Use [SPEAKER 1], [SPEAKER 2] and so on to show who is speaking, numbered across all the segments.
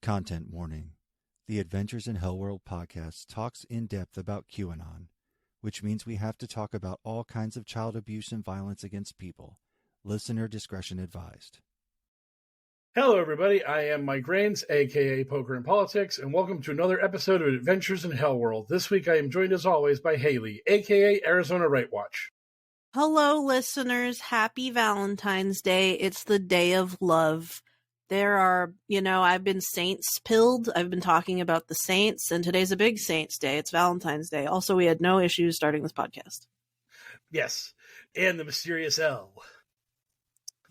[SPEAKER 1] Content warning. The Adventures in HellwQrld podcast talks in depth about QAnon, which means we have to talk about all kinds of child abuse and violence against people. Listener discretion advised.
[SPEAKER 2] Hello, everybody. I am Mike Rains, a.k.a. Poker and Politics, and welcome to another episode of Adventures in HellwQrld. This week I am joined, as always, by Haley, a.k.a. Arizona Right Watch.
[SPEAKER 3] Hello, listeners. Happy Valentine's Day. It's the day of love. There are, I've been saints-pilled. I've been talking about the saints, and today's a big saints day. It's Valentine's Day. Also, we had no issues starting this podcast.
[SPEAKER 2] Yes, and the mysterious L.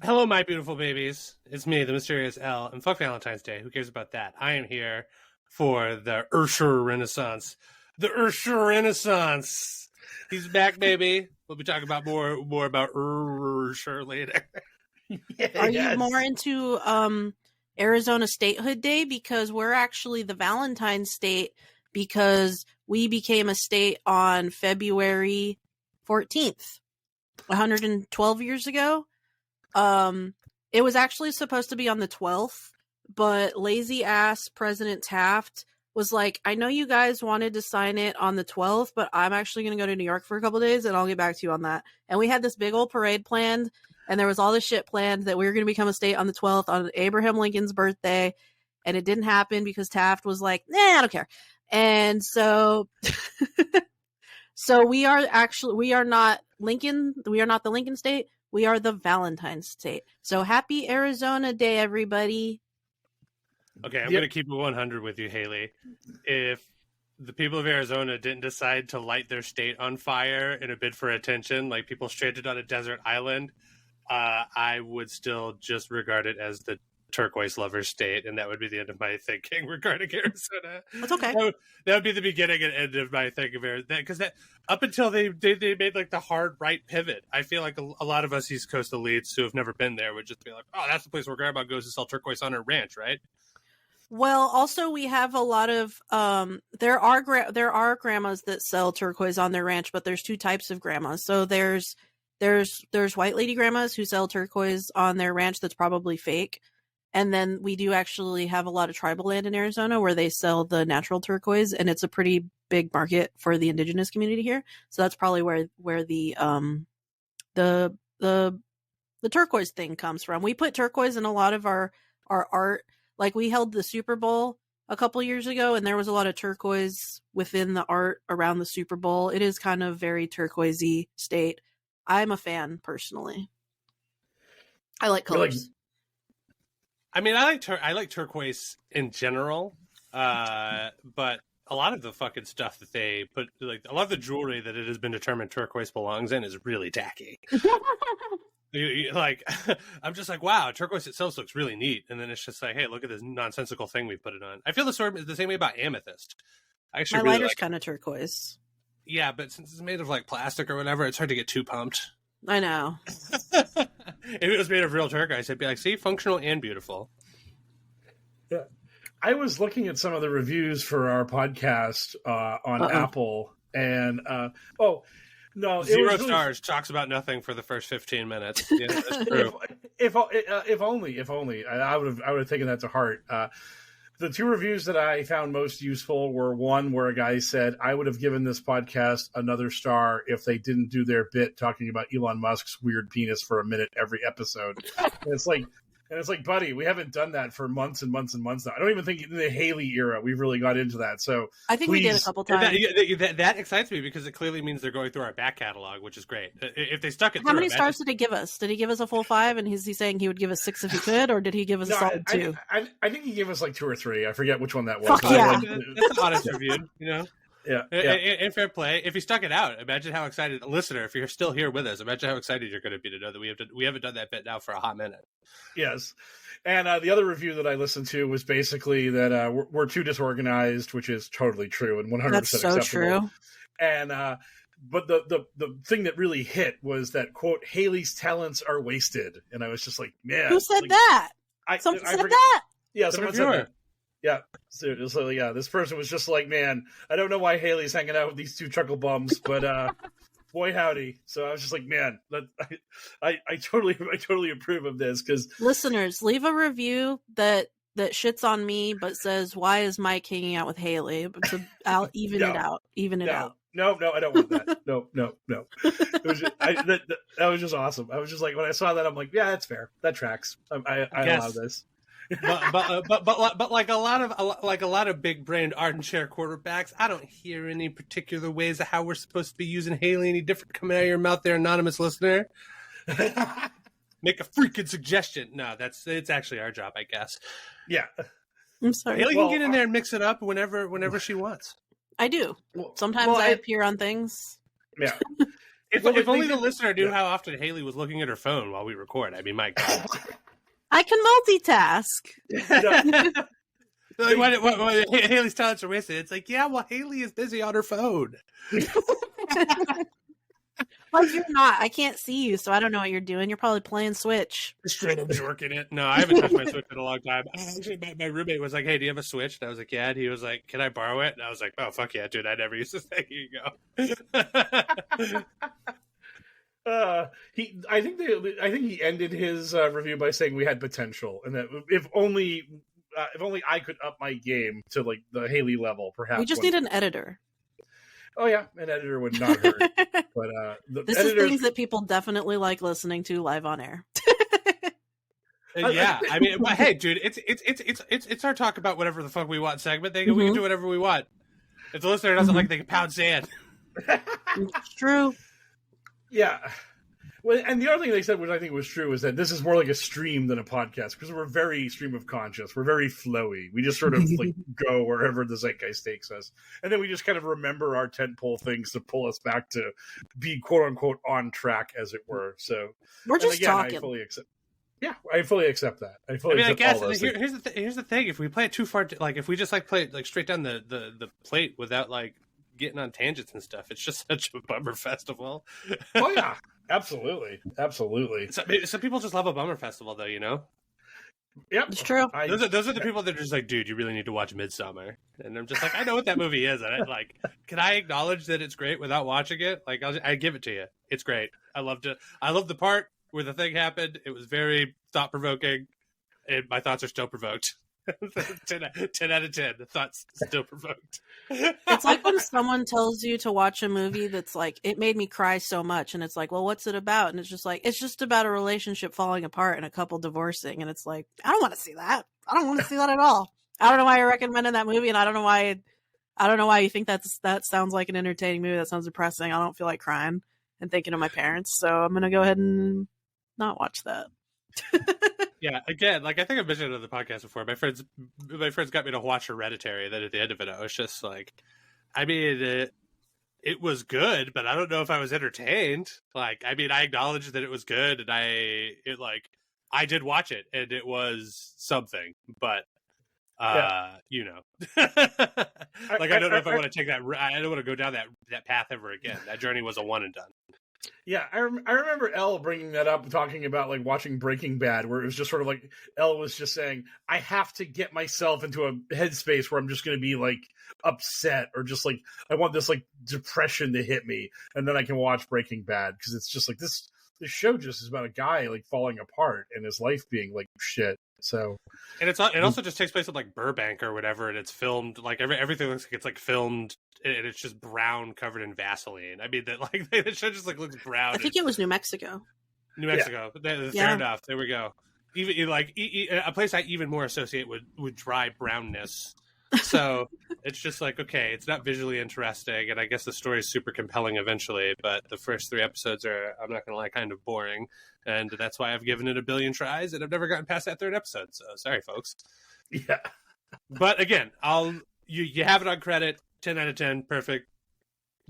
[SPEAKER 4] Hello, my beautiful babies. It's me, the mysterious L, and fuck Valentine's Day. Who cares about that? I am here for the Ursher Renaissance. The Ursher Renaissance. He's back, baby. We'll be talking about more about Ursher later.
[SPEAKER 3] Are you more into Arizona Statehood Day? Because we're actually the Valentine's state because we became a state on February 14th, 112 years ago. It was actually supposed to be on the 12th, but lazy ass President Taft was like, I know you guys wanted to sign it on the 12th, but I'm actually going to go to New York for a couple days and I'll get back to you on that. And we had this big old parade planned. And there was all this shit planned that we were going to become a state on the 12th on Abraham Lincoln's birthday. And it didn't happen because Taft was like, nah, I don't care. And so, we are not Lincoln. We are not the Lincoln state. We are the Valentine state. So happy Arizona Day, everybody.
[SPEAKER 4] Okay, I'm going to keep it 100 with you, Haley. If the people of Arizona didn't decide to light their state on fire in a bid for attention, like people stranded on a desert island, I would still just regard it as the turquoise lover state, and that would be the end of my thinking regarding Arizona.
[SPEAKER 3] That's okay.
[SPEAKER 4] That would be the beginning and end of my thinking of Arizona, because that up until they made like the hard right pivot, I feel like a lot of us East Coast elites who have never been there would just be like, oh, that's the place where Grandma goes to sell turquoise on her ranch, right?
[SPEAKER 3] Well, also we have a lot of there are grandmas that sell turquoise on their ranch, but there's two types of grandmas. So there's white lady grandmas who sell turquoise on their ranch that's probably fake. And then we do actually have a lot of tribal land in Arizona where they sell the natural turquoise, and it's a pretty big market for the indigenous community here. So that's probably where the turquoise thing comes from. We put turquoise in a lot of our art. Like we held the Super Bowl a couple years ago, and there was a lot of turquoise within the art around the Super Bowl. It is kind of very turquoisey state. I'm a fan personally. I like colors.
[SPEAKER 4] I mean, I like turquoise in general, but a lot of the fucking stuff that they put, like a lot of the jewelry that it has been determined turquoise belongs in, is really tacky. Like, I'm just like, wow, turquoise itself looks really neat, and then it's just like, hey, look at this nonsensical thing we put it on. I feel the same way about amethyst. I actually
[SPEAKER 3] my lighter's kind of turquoise.
[SPEAKER 4] Yeah, but since it's made of like plastic or whatever, it's hard to get too pumped.
[SPEAKER 3] I know.
[SPEAKER 4] If it was made of real turquoise, I'd be like, see, functional and beautiful.
[SPEAKER 2] Yeah. I was looking at some of the reviews for our podcast on Apple, and no,
[SPEAKER 4] Zero stars. Talks about nothing for the first 15 minutes. Yeah, that's true.
[SPEAKER 2] if only I would have taken that to heart. The two reviews that I found most useful were one where a guy said, I would have given this podcast another star if they didn't do their bit talking about Elon Musk's weird penis for a minute every episode. And it's like, buddy, we haven't done that for months and months and months now. I don't even think in the Haley era we've really got into that. So
[SPEAKER 3] I think we did a couple times.
[SPEAKER 4] That excites me because it clearly means they're going through our back catalog, which is great. If they stuck it
[SPEAKER 3] How many stars did he give us? Did he give us a full 5? And is he saying he would give us 6 if he could? Or did he give us a solid 2?
[SPEAKER 2] I think he gave us like 2 or 3. I forget which one that was.
[SPEAKER 3] Fuck yeah.
[SPEAKER 4] That's an honest review,
[SPEAKER 2] Yeah.
[SPEAKER 4] And fair play. If he stuck it out, imagine how excited, listener, if you're still here with us, imagine how excited you're going to be to know that we haven't done that bit now for a hot minute.
[SPEAKER 2] Yes. And the other review that I listened to was basically that we're too disorganized, which is totally true and 100%
[SPEAKER 3] That's so
[SPEAKER 2] acceptable.
[SPEAKER 3] True.
[SPEAKER 2] And but the thing that really hit was that, quote, Haley's talents are wasted. And I was just like, man.
[SPEAKER 3] Who said that? Someone said that?
[SPEAKER 2] Yeah, someone said that. Yeah, seriously, yeah. This person was just like, man, I don't know why Haley's hanging out with these two chuckle bums, but boy howdy. So I was just like, man, I totally approve of this, because
[SPEAKER 3] listeners, leave a review that that shits on me but says, "Why is Mike hanging out with Haley?" I'll even it out. Even it out.
[SPEAKER 2] No, I don't want that. No. It was just, that was just awesome. I was just like, when I saw that, I'm like, yeah, that's fair. That tracks. I allow this.
[SPEAKER 4] but like a lot of big brained armchair quarterbacks, I don't hear any particular ways of how we're supposed to be using Haley any different coming out of your mouth there, anonymous listener. Make a freaking suggestion. No, it's actually our job, I guess.
[SPEAKER 2] Yeah.
[SPEAKER 3] I'm sorry.
[SPEAKER 4] Haley can get in there and mix it up whenever she wants.
[SPEAKER 3] I do. Sometimes I appear on things.
[SPEAKER 2] Yeah.
[SPEAKER 4] If only the listener knew how often Haley was looking at her phone while we record. I mean, my God.
[SPEAKER 3] I can multitask.
[SPEAKER 4] What Haley's talents are wasted. It's like, yeah, well, Haley is busy on her phone.
[SPEAKER 3] Like, you're not. I can't see you, so I don't know what you're doing. You're probably playing Switch.
[SPEAKER 4] Straight up jerking it. No, I haven't touched my Switch in a long time. Actually, my roommate was like, "Hey, do you have a Switch?" And I was like, "Yeah." And he was like, "Can I borrow it?" And I was like, "Oh, fuck yeah, dude. I never used to say, here you go."
[SPEAKER 2] I think he ended his review by saying we had potential, and that if only I could up my game to like the Haley level, perhaps.
[SPEAKER 3] We just need an editor.
[SPEAKER 2] Oh yeah, an editor would not hurt. But
[SPEAKER 3] this is things that people definitely like listening to live on air.
[SPEAKER 4] Yeah, I mean, hey, dude, it's our talk about whatever the fuck we want segment. We can do whatever we want. If the listener doesn't like, they can pound sand.
[SPEAKER 3] It's true.
[SPEAKER 2] Yeah. Well, and the other thing they said, which I think was true, is that this is more like a stream than a podcast, because we're very stream of conscious. We're very flowy. We just sort of like go wherever the zeitgeist takes us, and then we just kind of remember our tentpole things to pull us back to be quote unquote on track, as it were. So
[SPEAKER 3] we're just talking.
[SPEAKER 2] I fully accept that. I guess
[SPEAKER 4] here's the thing: if we play it too far, like if we just like play it like straight down the plate without like getting on tangents and stuff, it's just such a bummer festival.
[SPEAKER 2] Oh yeah. Absolutely.
[SPEAKER 4] Some people just love a bummer festival, though, you know?
[SPEAKER 2] Yep.
[SPEAKER 3] It's true.
[SPEAKER 4] Those are the people that are just like, dude, you really need to watch Midsummer. And I'm just like, I know what that movie is. And can I acknowledge that it's great without watching it? Like, I give it to you. It's great. I loved it. I love the part where the thing happened. It was very thought-provoking. And my thoughts are still provoked. 10 out of 10. The thoughts still provoked.
[SPEAKER 3] It's like when someone tells you to watch a movie that's like, it made me cry so much, and it's like, well, what's it about? And it's just like, it's just about a relationship falling apart and a couple divorcing, and it's like, I don't want to see that. I don't want to see that at all. I don't know why you're recommending that movie, and I don't know why you think that sounds like an entertaining movie. That sounds depressing. I don't feel like crying and thinking of my parents, so I'm gonna go ahead and not watch that.
[SPEAKER 4] Yeah, again, like I think I've mentioned it on the podcast before. My friends got me to watch Hereditary. Then at the end of it, I was just like, I mean, it was good, but I don't know if I was entertained. Like, I mean, I acknowledged that it was good, and I did watch it, and it was something. But you know, like I don't know if I want to take that. I don't want to go down that path ever again. That journey was a one and done.
[SPEAKER 2] Yeah, I remember Elle bringing that up, talking about like watching Breaking Bad, where it was just sort of like Elle was just saying, I have to get myself into a headspace where I'm just going to be like upset, or just like I want this like depression to hit me, and then I can watch Breaking Bad, because it's just like this show just is about a guy like falling apart and his life being like shit. So, and it
[SPEAKER 4] also just takes place in like Burbank or whatever, and it's filmed like everything looks like it's like filmed, and it's just brown covered in Vaseline. I mean, that like the show just like looks brown.
[SPEAKER 3] I think it was New Mexico.
[SPEAKER 4] Yeah. Fair enough. There we go. Even like a place I even more associate with dry brownness. So it's just like, okay, it's not visually interesting, and I guess the story is super compelling eventually, but the first 3 episodes are, I'm not gonna lie, kind of boring, and that's why I've given it a billion tries, and I've never gotten past that 3rd episode. So sorry, folks.
[SPEAKER 2] Yeah.
[SPEAKER 4] But again, you have it on credit. 10 out of 10, perfect,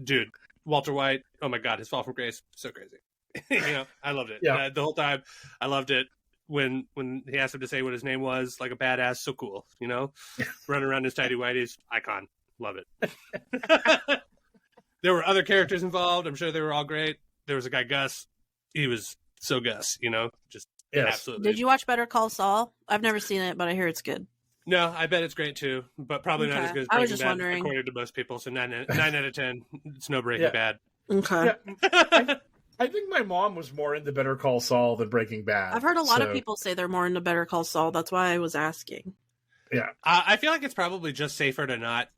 [SPEAKER 4] dude. Walter White, oh my god, his fall from grace, so crazy. You know, I loved it.
[SPEAKER 2] Yeah.
[SPEAKER 4] The whole time, I loved it. When he asked him to say what his name was, like a badass, so cool, you know? Running around his tidy whities, icon. Love it. There were other characters involved. I'm sure they were all great. There was a guy, Gus. He was so Gus, you know? Just absolutely.
[SPEAKER 3] Did you watch Better Call Saul? I've never seen it, but I hear it's good.
[SPEAKER 4] No, I bet it's great too, but probably not as good as Breaking Bad, according to most people. So 9 out of 10, it's no Breaking Bad.
[SPEAKER 3] Okay.
[SPEAKER 2] Yeah. I think my mom was more into Better Call Saul than Breaking Bad.
[SPEAKER 3] I've heard a lot of people say they're more into Better Call Saul. That's why I was asking.
[SPEAKER 2] Yeah.
[SPEAKER 4] I feel like it's probably just safer to not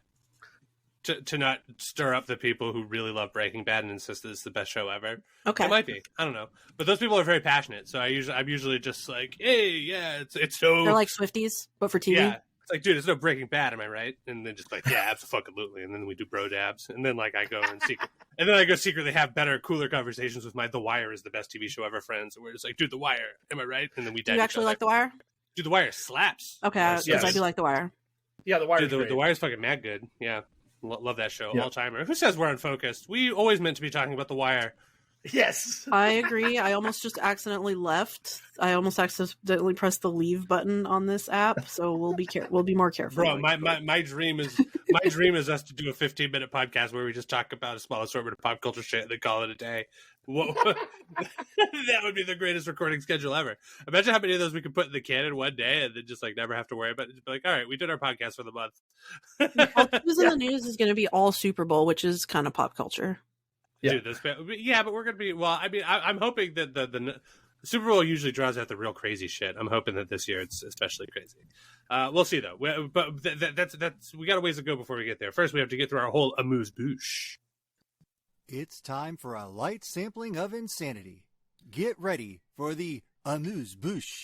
[SPEAKER 4] stir up the people who really love Breaking Bad and insist that it's the best show ever.
[SPEAKER 3] Okay.
[SPEAKER 4] It might be. I don't know. But those people are very passionate, so I'm usually just like, hey, yeah, it's so...
[SPEAKER 3] They're like Swifties, but for TV.
[SPEAKER 4] Yeah. It's like, dude, it's no Breaking Bad, am I right? And then just like, yeah, absolutely. And then we do bro dabs. And then like I go secretly have better, cooler conversations with my The Wire is the best TV show ever friends. And we're just like, dude, The Wire, am I right? And then we
[SPEAKER 3] do you actually like The Wire?
[SPEAKER 4] Dude, The Wire slaps.
[SPEAKER 3] Okay, because I do like The Wire.
[SPEAKER 2] Yeah, The Wire.
[SPEAKER 4] Dude, the Wire's fucking mad good. Yeah. Love that show.
[SPEAKER 2] Yeah.
[SPEAKER 4] All-timer. Who says we're unfocused? We always meant to be talking about The Wire.
[SPEAKER 2] Yes.
[SPEAKER 3] I agree. I almost just accidentally left. I almost accidentally pressed the leave button on this app, so we'll be more careful.
[SPEAKER 4] Bro, my dream is us to do a 15-minute podcast where we just talk about a small assortment of pop culture shit and then call it a day. That would be the greatest recording schedule ever. Imagine how many of those we could put in the can in one day and then just like never have to worry about it. Just be like, all right, we did our podcast for the month.
[SPEAKER 3] Who's in the news is going to be all Super Bowl, which is kind of pop culture.
[SPEAKER 4] Yeah. Dude, but we're gonna be. Well, I mean, I'm hoping that the Super Bowl usually draws out the real crazy shit. I'm hoping that this year it's especially crazy. We'll see though. But that's we got a ways to go before we get there. First, we have to get through our whole amuse-bouche.
[SPEAKER 1] It's time for a light sampling of insanity. Get ready for the amuse-bouche.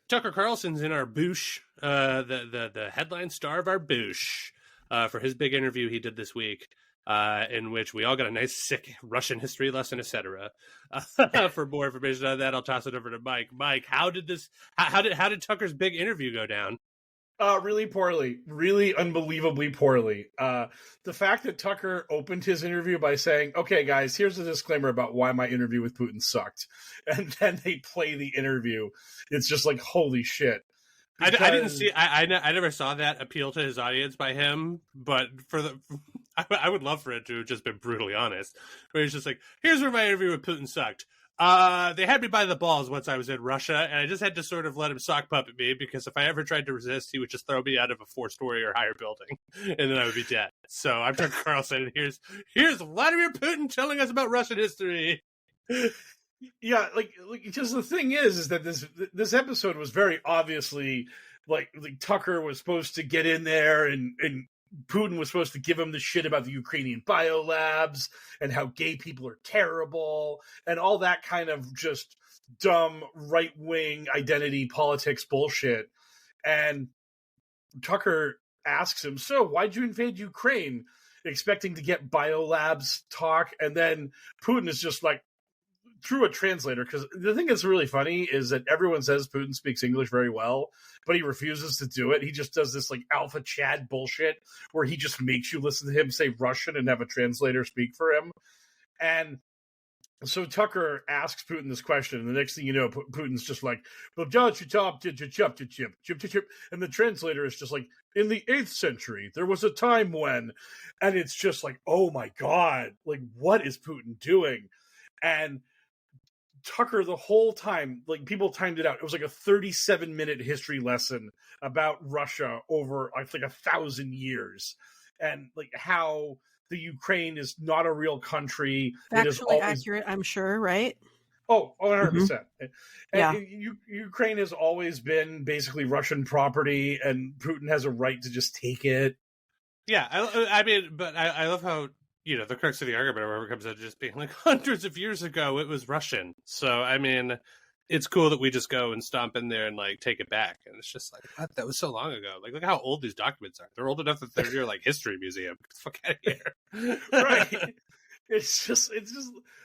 [SPEAKER 4] Tucker Carlson's in our bouche, the headline star of our bouche, for his big interview he did this week. In which we all got a nice, sick Russian history lesson, etc. For more information on that, I'll toss it over to Mike. Mike, how did Tucker's big interview go down?
[SPEAKER 2] Really poorly, really unbelievably poorly. The fact that Tucker opened his interview by saying, "Okay, guys, here's a disclaimer about why my interview with Putin sucked," and then they play the interview. It's just like, holy shit.
[SPEAKER 4] Because... I didn't see. I never saw that appeal to his audience by him, but I would love for it to have just been brutally honest. Where he's just like, here's where my interview with Putin sucked. They had me by the balls once I was in Russia, and I just had to sort of let him sock puppet me, because if I ever tried to resist, he would just throw me out of a 4-story or higher building, and then I would be dead. So I'm Tucker Carlson, and here's Vladimir Putin telling us about Russian history.
[SPEAKER 2] Yeah, like just the thing is that this episode was very obviously like Tucker was supposed to get in there and Putin was supposed to give him the shit about the Ukrainian biolabs and how gay people are terrible and all that kind of just dumb right-wing identity politics bullshit. And Tucker asks him, so why'd you invade Ukraine? Expecting to get biolabs talk. And then Putin is just like, through a translator, because the thing that's really funny is that everyone says Putin speaks English very well, but he refuses to do it. He just does this like alpha Chad bullshit where he just makes you listen to him say Russian and have a translator speak for him. And so Tucker asks Putin this question, and the next thing you know, Putin's just like, and the translator is just like, in the 8th century, there was a time when, and it's just like, oh my God, like what is Putin doing? And Tucker, the whole time, like people timed it out. It was like a 37-minute history lesson about Russia over, I think, 1,000 years, and like how the Ukraine is not a real country.
[SPEAKER 3] Factually it is always accurate, I'm sure, right?
[SPEAKER 2] Oh, 100%.
[SPEAKER 3] Mm-hmm. Yeah.
[SPEAKER 2] Ukraine has always been basically Russian property, and Putin has a right to just take it.
[SPEAKER 4] Yeah, I mean, but I love how, you know, the crux of the argument or whatever comes out just being like hundreds of years ago it was Russian. So I mean, it's cool that we just go and stomp in there and like take it back. And it's just like, what? That was so long ago. Like, look how old these documents are. They're old enough that they're your like history museum. Get the fuck out of here.
[SPEAKER 2] Right. It's just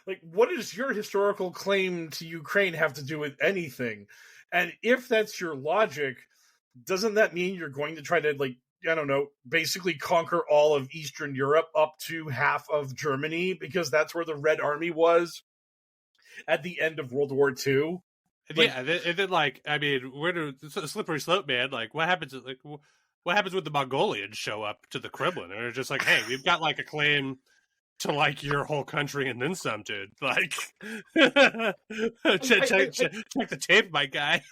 [SPEAKER 2] like, what does your historical claim to Ukraine have to do with anything? And if that's your logic, doesn't that mean you're going to try to, like, I don't know, basically conquer all of Eastern Europe up to half of Germany, because that's where the Red Army was at the end of World War II?
[SPEAKER 4] Like, yeah, and then like, I mean, it's a slippery slope, man. Like, what happens when the Mongolians show up to the Kremlin and they're just like, hey, we've got like a claim to like your whole country and then some, dude. Like, check the tape, my guy.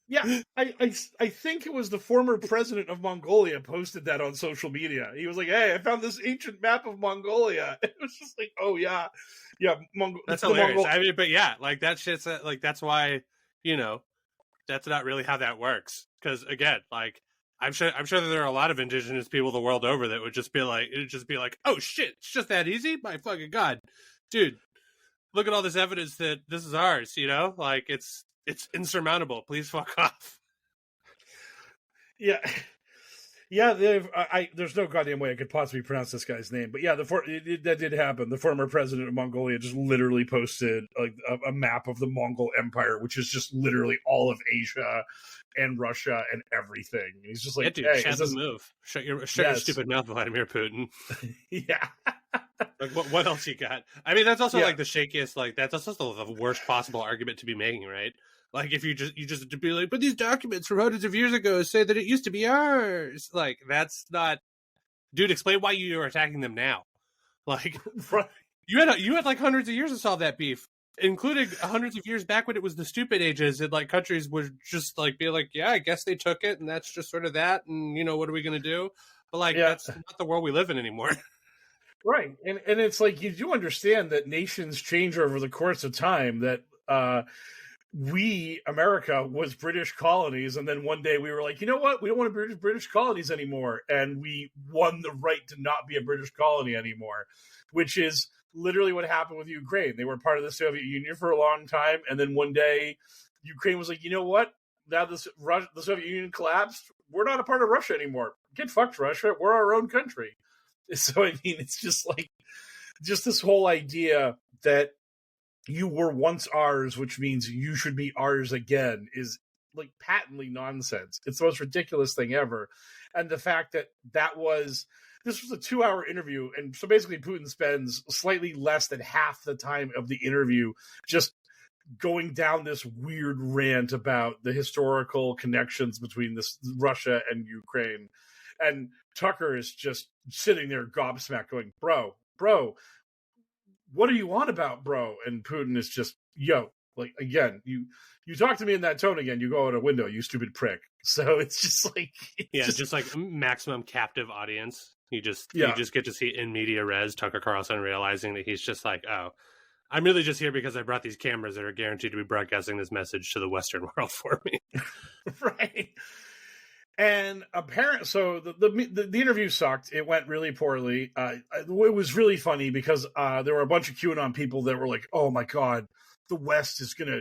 [SPEAKER 2] Yeah, I think it was the former president of Mongolia posted that on social media. He was like, "Hey, I found this ancient map of Mongolia." It was just like, "Oh yeah,
[SPEAKER 4] that's hilarious." I mean, but yeah, like that shit's like that's why, you know, that's not really how that works. because again, like I'm sure that there are a lot of indigenous people the world over that would just be like, oh shit, it's just that easy. My fucking god, dude, look at all this evidence that this is ours. You know, like it's insurmountable. Please fuck off.
[SPEAKER 2] Yeah. Yeah, there's no goddamn way I could possibly pronounce this guy's name, but yeah, that did happen. The former president of Mongolia just literally posted like a map of the Mongol Empire, which is just literally all of Asia and Russia and everything. And he's just like,
[SPEAKER 4] dude,
[SPEAKER 2] hey,
[SPEAKER 4] shut the move. Shut your stupid mouth, Vladimir Putin.
[SPEAKER 2] Yeah.
[SPEAKER 4] Like what else you got? I mean, that's also like the shakiest. Like that's also the worst possible argument to be making, right? Like if you just to be like, but these documents from hundreds of years ago say that it used to be ours. Like that's not, dude. Explain why you are attacking them now. Like you had like hundreds of years to solve that beef, including hundreds of years back when it was the stupid ages, and like countries would just like be like, yeah, I guess they took it, and that's just sort of that, and you know what are we gonna do? But like that's not the world we live in anymore.
[SPEAKER 2] Right, and it's like you do understand that nations change over the course of time. That America was British colonies, and then one day we were like, you know what? We don't want to be British colonies anymore, and we won the right to not be a British colony anymore, which is literally what happened with Ukraine. They were part of the Soviet Union for a long time, and then one day Ukraine was like, you know what? Now the Soviet Union collapsed. We're not a part of Russia anymore. Get fucked, Russia. We're our own country. So, I mean, it's just like, just this whole idea that you were once ours, which means you should be ours again, is like patently nonsense. It's the most ridiculous thing ever. And the fact that this was a 2-hour interview. And so basically Putin spends slightly less than half the time of the interview just going down this weird rant about the historical connections between Russia and Ukraine. And Tucker is just sitting there gobsmacked going, bro, what are you on about, bro? And Putin is just, yo, like, again, you talk to me in that tone again, you go out a window, you stupid prick. So it's just like...
[SPEAKER 4] just like maximum captive audience. You just get to see in media res Tucker Carlson realizing that he's just like, oh, I'm really just here because I brought these cameras that are guaranteed to be broadcasting this message to the Western world for me.
[SPEAKER 2] Right. And apparently, so the interview sucked. It went really poorly. It was really funny because there were a bunch of QAnon people that were like, "Oh my God, the West is gonna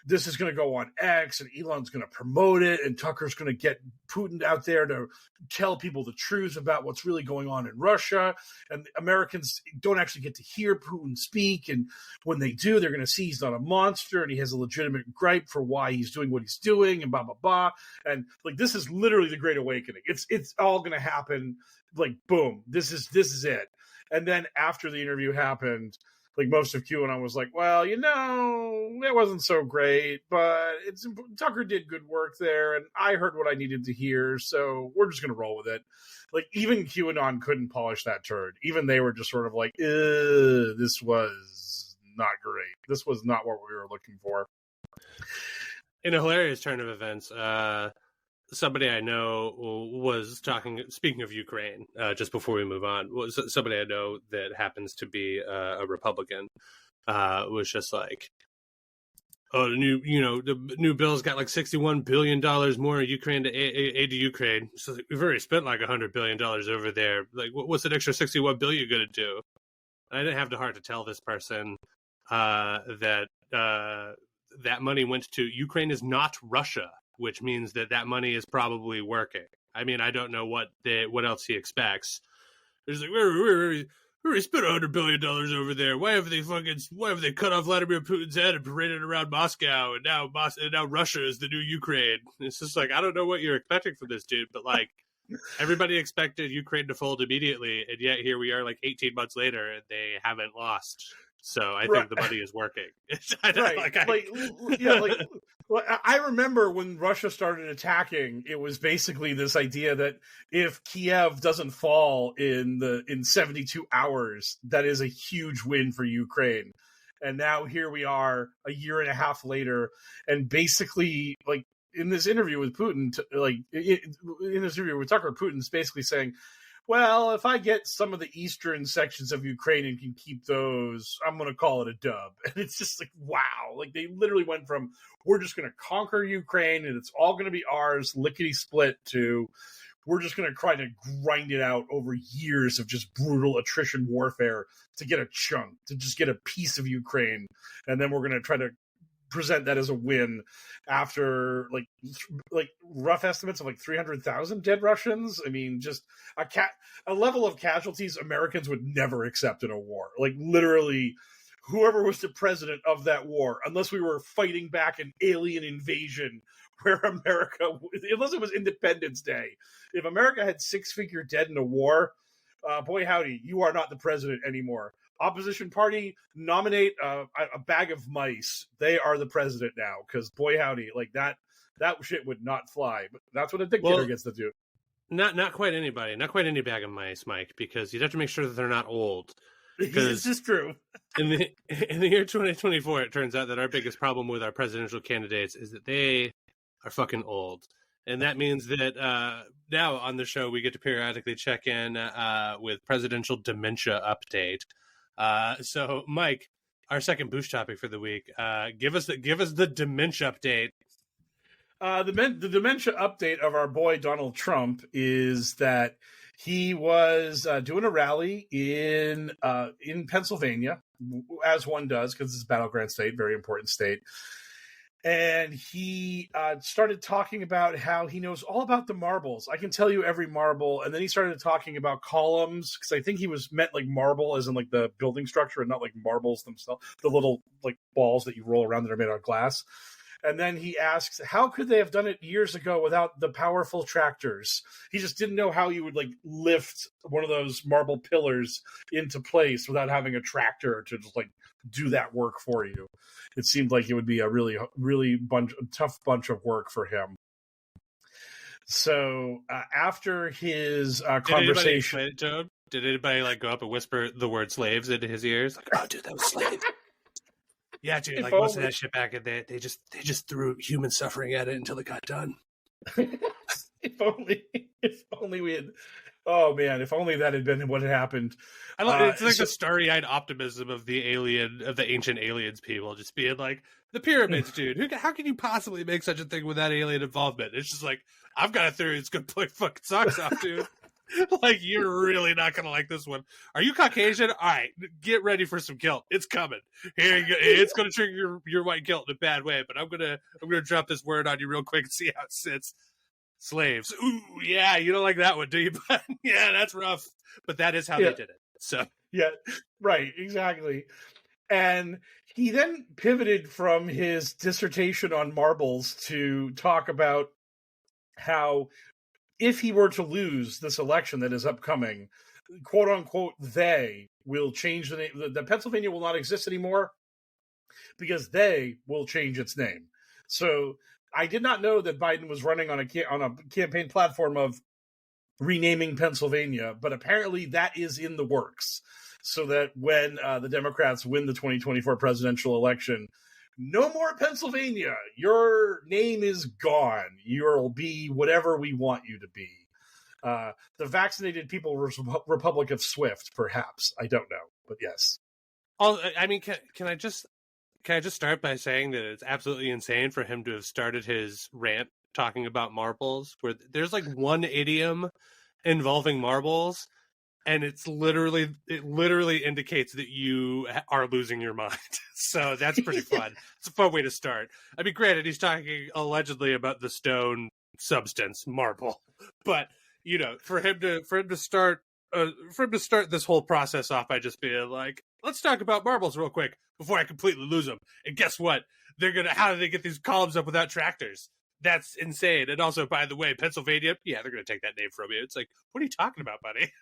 [SPEAKER 2] this is gonna go on X, and Elon's gonna promote it, and Tucker's gonna get Putin out there to tell people the truth about what's really going on in Russia, and Americans don't actually get to hear Putin speak, and when they do, they're gonna see he's not a monster, and he has a legitimate gripe for why he's doing what he's doing, and blah blah blah." And like, this is literally the Great Awakening. It's all gonna happen. Like, boom, this is it. And then after the interview happened, like, most of QAnon was like, well, you know, it wasn't so great, but Tucker did good work there, and I heard what I needed to hear, so we're just going to roll with it. Like, even QAnon couldn't polish that turd. Even they were just sort of like, this was not great. This was not what we were looking for.
[SPEAKER 4] In a hilarious turn of events, somebody I know was speaking of Ukraine, just before we move on, was somebody I know that happens to be a Republican, was just like, oh, the new bill's got like $61 billion more Ukraine to aid to Ukraine. So like, we've already spent like $100 billion over there. Like, what's an extra $61 billion going to do? I didn't have the heart to tell this person that money went to Ukraine is not Russia, which means that money is probably working. I mean, I don't know what else he expects. He's like, we already spent $100 billion over there. Why have they cut off Vladimir Putin's head and paraded around Moscow? And now Russia is the new Ukraine. It's just like, I don't know what you're expecting from this dude, but like, everybody expected Ukraine to fold immediately, and yet here we are, like 18 months later, and they haven't lost. So I think the money is working.
[SPEAKER 2] Well, I remember when Russia started attacking, it was basically this idea that if Kiev doesn't fall in 72 hours, that is a huge win for Ukraine. And now here we are a year and a half later, and basically, like, in this interview with Putin, in this interview with Tucker, Putin's basically saying, well, if I get some of the eastern sections of Ukraine and can keep those, I'm going to call it a dub. And it's just like, wow. Like, they literally went from, we're just going to conquer Ukraine and it's all going to be ours, lickety-split, to we're just going to try to grind it out over years of just brutal attrition warfare to get a chunk, to just get a piece of Ukraine. And then we're going to try to present that as a win after like rough estimates of like 300,000 dead Russians. I mean, just a level of casualties Americans would never accept in a war. Like, literally, whoever was the president of that war, unless we were fighting back an alien invasion where America, unless it was Independence Day, if America had 6-figure dead in a war, boy howdy, you are not the president anymore. Opposition party, nominate a bag of mice. They are the president now, because boy howdy, like that shit would not fly. But that's what a dictator gets to do.
[SPEAKER 4] Not quite anybody, not quite any bag of mice, Mike, because you'd have to make sure that they're not old.
[SPEAKER 2] This is true.
[SPEAKER 4] In the year 2024, it turns out that our biggest problem with our presidential candidates is that they are fucking old. And that means that now on the show, we get to periodically check in with presidential dementia update. So, Mike, our second boost topic for the week, give us the dementia update.
[SPEAKER 2] The dementia update of our boy Donald Trump is that he was doing a rally in Pennsylvania, as one does, because it's a battleground state, very important state. And he started talking about how he knows all about the marbles. I can tell you every marble. And then he started talking about columns, because I think he was meant like marble as in like the building structure and not like marbles themselves, the little like balls that you roll around that are made out of glass. And then he asks, how could they have done it years ago without the powerful tractors? He just didn't know how you would like lift one of those marble pillars into place without having a tractor to just like do that work for you. It seemed like it would be a really, really tough bunch of work for him. So after his conversation,
[SPEAKER 4] did anybody like go up and whisper the word slaves into his ears? Like, oh, dude, that was slave. Yeah, dude, like most of that shit back in there, they just threw human suffering at it until it got done.
[SPEAKER 2] If only we had. Oh man, if only that had been what had happened.
[SPEAKER 4] I love it. It's like the starry-eyed optimism of the ancient aliens people, just being like, the pyramids, dude. How can you possibly make such a thing without alien involvement? It's just like, I've got a theory it's gonna play fucking socks off, dude. Like, you're really not gonna like this one. Are you Caucasian? All right, get ready for some guilt. It's coming. Here you go. It's gonna trigger your white guilt in a bad way, but I'm gonna drop this word on you real quick and see how it sits. Slaves. Ooh, yeah, you don't like that one, do you? But yeah, that's rough. But that is how they did it. So
[SPEAKER 2] yeah, right, exactly. And he then pivoted from his dissertation on marbles to talk about how if he were to lose this election that is upcoming, quote unquote, they will change the name. The Pennsylvania will not exist anymore because they will change its name. So I did not know that Biden was running on a campaign platform of renaming Pennsylvania, but apparently that is in the works. So that when the Democrats win the 2024 presidential election, no more Pennsylvania. Your name is gone. You'll be whatever we want you to be. The Vaccinated People's Republic of Swift, perhaps. I don't know, but yes.
[SPEAKER 4] I mean, can I just start by saying that it's absolutely insane for him to have started his rant talking about marbles, where there's like one idiom involving marbles, and it literally indicates that you are losing your mind. So that's pretty fun. It's a fun way to start. I mean, granted, he's talking allegedly about the stone substance, marble, but you know, for him to start this whole process off by just being like, let's talk about marbles real quick before I completely lose them. And guess what? How do they get these columns up without tractors? That's insane. And also, by the way, Pennsylvania, yeah, they're going to take that name from you. It's like, what are you talking about, buddy?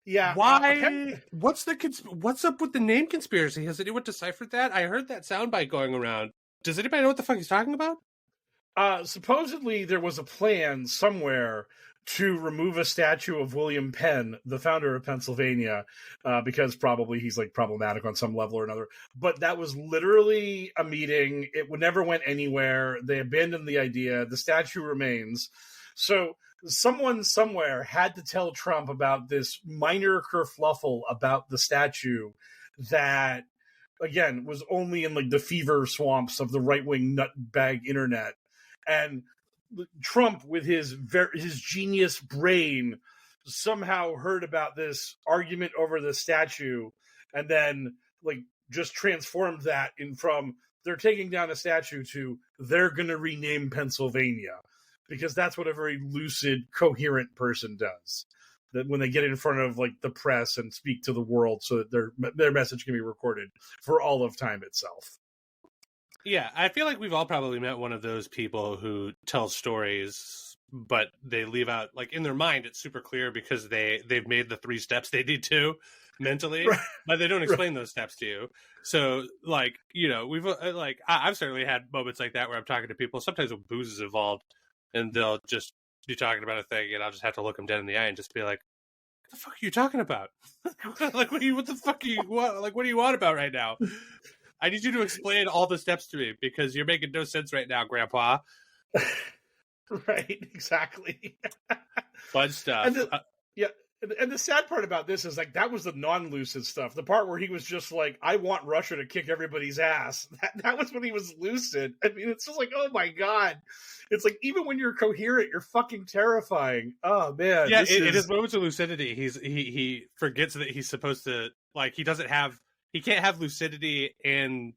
[SPEAKER 2] Yeah.
[SPEAKER 4] Why? What's up with the name conspiracy? Has anyone deciphered that? I heard that soundbite going around. Does anybody know what the fuck he's talking about?
[SPEAKER 2] Supposedly there was a plan somewhere to remove a statue of William Penn, the founder of Pennsylvania, because probably he's like problematic on some level or another. But that was literally a meeting. It never went anywhere. They abandoned the idea. The statue remains. So someone somewhere had to tell Trump about this minor kerfluffle about the statue that, again, was only in like the fever swamps of the right-wing nutbag internet. And Trump, with his genius brain, somehow heard about this argument over the statue, and then like just transformed that from they're taking down a statue to they're going to rename Pennsylvania, because that's what a very lucid, coherent person does. That when they get in front of like the press and speak to the world, so that their message can be recorded for all of time itself.
[SPEAKER 4] Yeah, I feel like we've all probably met one of those people who tell stories, but they leave out, like, in their mind, it's super clear because they've made the 3 steps they need to mentally, right, but they don't explain those steps to you. So, like, you know, I've certainly had moments like that where I'm talking to people, sometimes when booze is involved, and they'll just be talking about a thing, and I'll just have to look them dead in the eye and just be like, what the fuck are you talking about? Like, what the fuck are you, what do you want about right now? I need you to explain all the steps to me, because you're making no sense right now, Grandpa.
[SPEAKER 2] Right, exactly.
[SPEAKER 4] Fun stuff.
[SPEAKER 2] And the sad part about this is, like, that was the non-lucid stuff. The part where he was just like, I want Russia to kick everybody's ass. That was when he was lucid. I mean, it's just like, oh my God. It's like, even when you're coherent, you're fucking terrifying. Oh man.
[SPEAKER 4] Yeah, in his moments of lucidity, he forgets that he's supposed to, like, he can't have lucidity and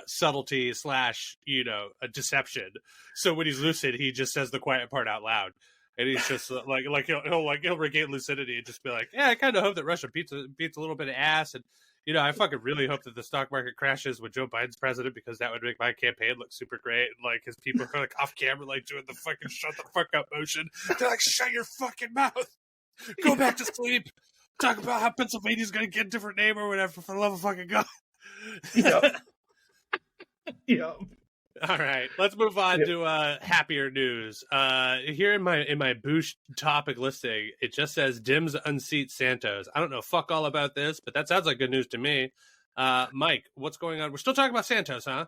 [SPEAKER 4] subtlety / a deception. So when he's lucid, he just says the quiet part out loud, and he's just he'll regain lucidity and just be like, yeah, I kind of hope that Russia beats a little bit of ass, and I fucking really hope that the stock market crashes when Joe Biden's president, because that would make my campaign look super great, and like his people are like off camera, like doing the fucking shut the fuck up motion. They're like, shut your fucking mouth, go back to sleep. Talk about how Pennsylvania's going to get a different name or whatever, for the love of fucking God.
[SPEAKER 2] Yep. Yep.
[SPEAKER 4] All right, let's move on to happier news. Here in my Boosh topic listing, it just says Dems unseat Santos. I don't know fuck all about this, but that sounds like good news to me. Mike, what's going on? We're still talking about Santos, huh?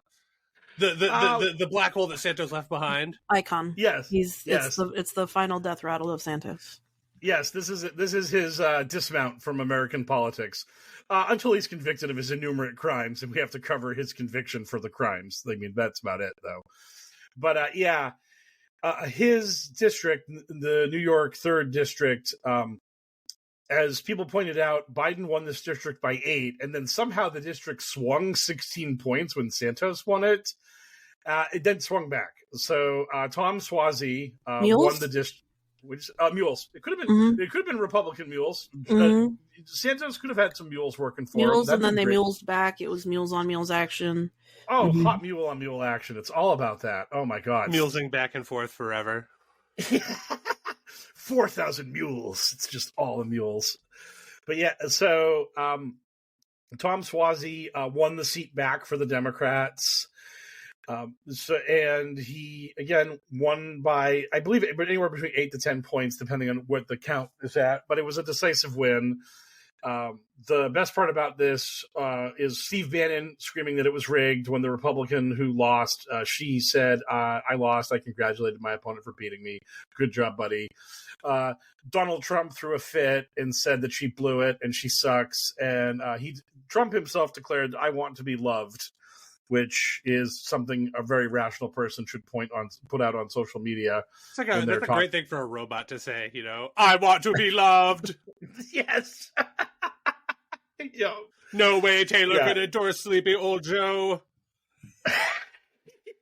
[SPEAKER 4] The black hole that Santos left behind.
[SPEAKER 3] Icon.
[SPEAKER 2] Yes.
[SPEAKER 3] It's the final death rattle of Santos.
[SPEAKER 2] Yes, this is his dismount from American politics, until he's convicted of his innumerate crimes, and we have to cover his conviction for the crimes. I mean, that's about it, though. But his district, the New York 3rd District, as people pointed out, Biden won this district by 8, and then somehow the district swung 16 points when Santos won it. It then swung back. So Tom Suozzi won the district. Which mules? It could have been. Mm-hmm. It could have been Republican mules. Mm-hmm. Santos could have had some mules working for
[SPEAKER 3] mules,
[SPEAKER 2] him.
[SPEAKER 3] And then they mulesed back. It was mules on mules action.
[SPEAKER 2] Oh, hot mule on mule action! It's all about that. Oh my God,
[SPEAKER 4] mulesing back and forth forever.
[SPEAKER 2] 4,000 mules. It's just all the mules. But yeah, so Tom Suozzi won the seat back for the Democrats. And he again won by, I believe, anywhere between 8 to 10 points, depending on what the count is at. But it was a decisive win. The best part about this is Steve Bannon screaming that it was rigged when the Republican who lost, she said, "I lost. I congratulated my opponent for beating me. Good job, buddy." Donald Trump threw a fit and said that she blew it and she sucks. And Trump himself declared, "I want to be loved," which is something a very rational person should put out on social media.
[SPEAKER 4] It's like that's a great thing for a robot to say, I want to be loved.
[SPEAKER 2] Yes.
[SPEAKER 4] No way Taylor could endorse sleepy old Joe.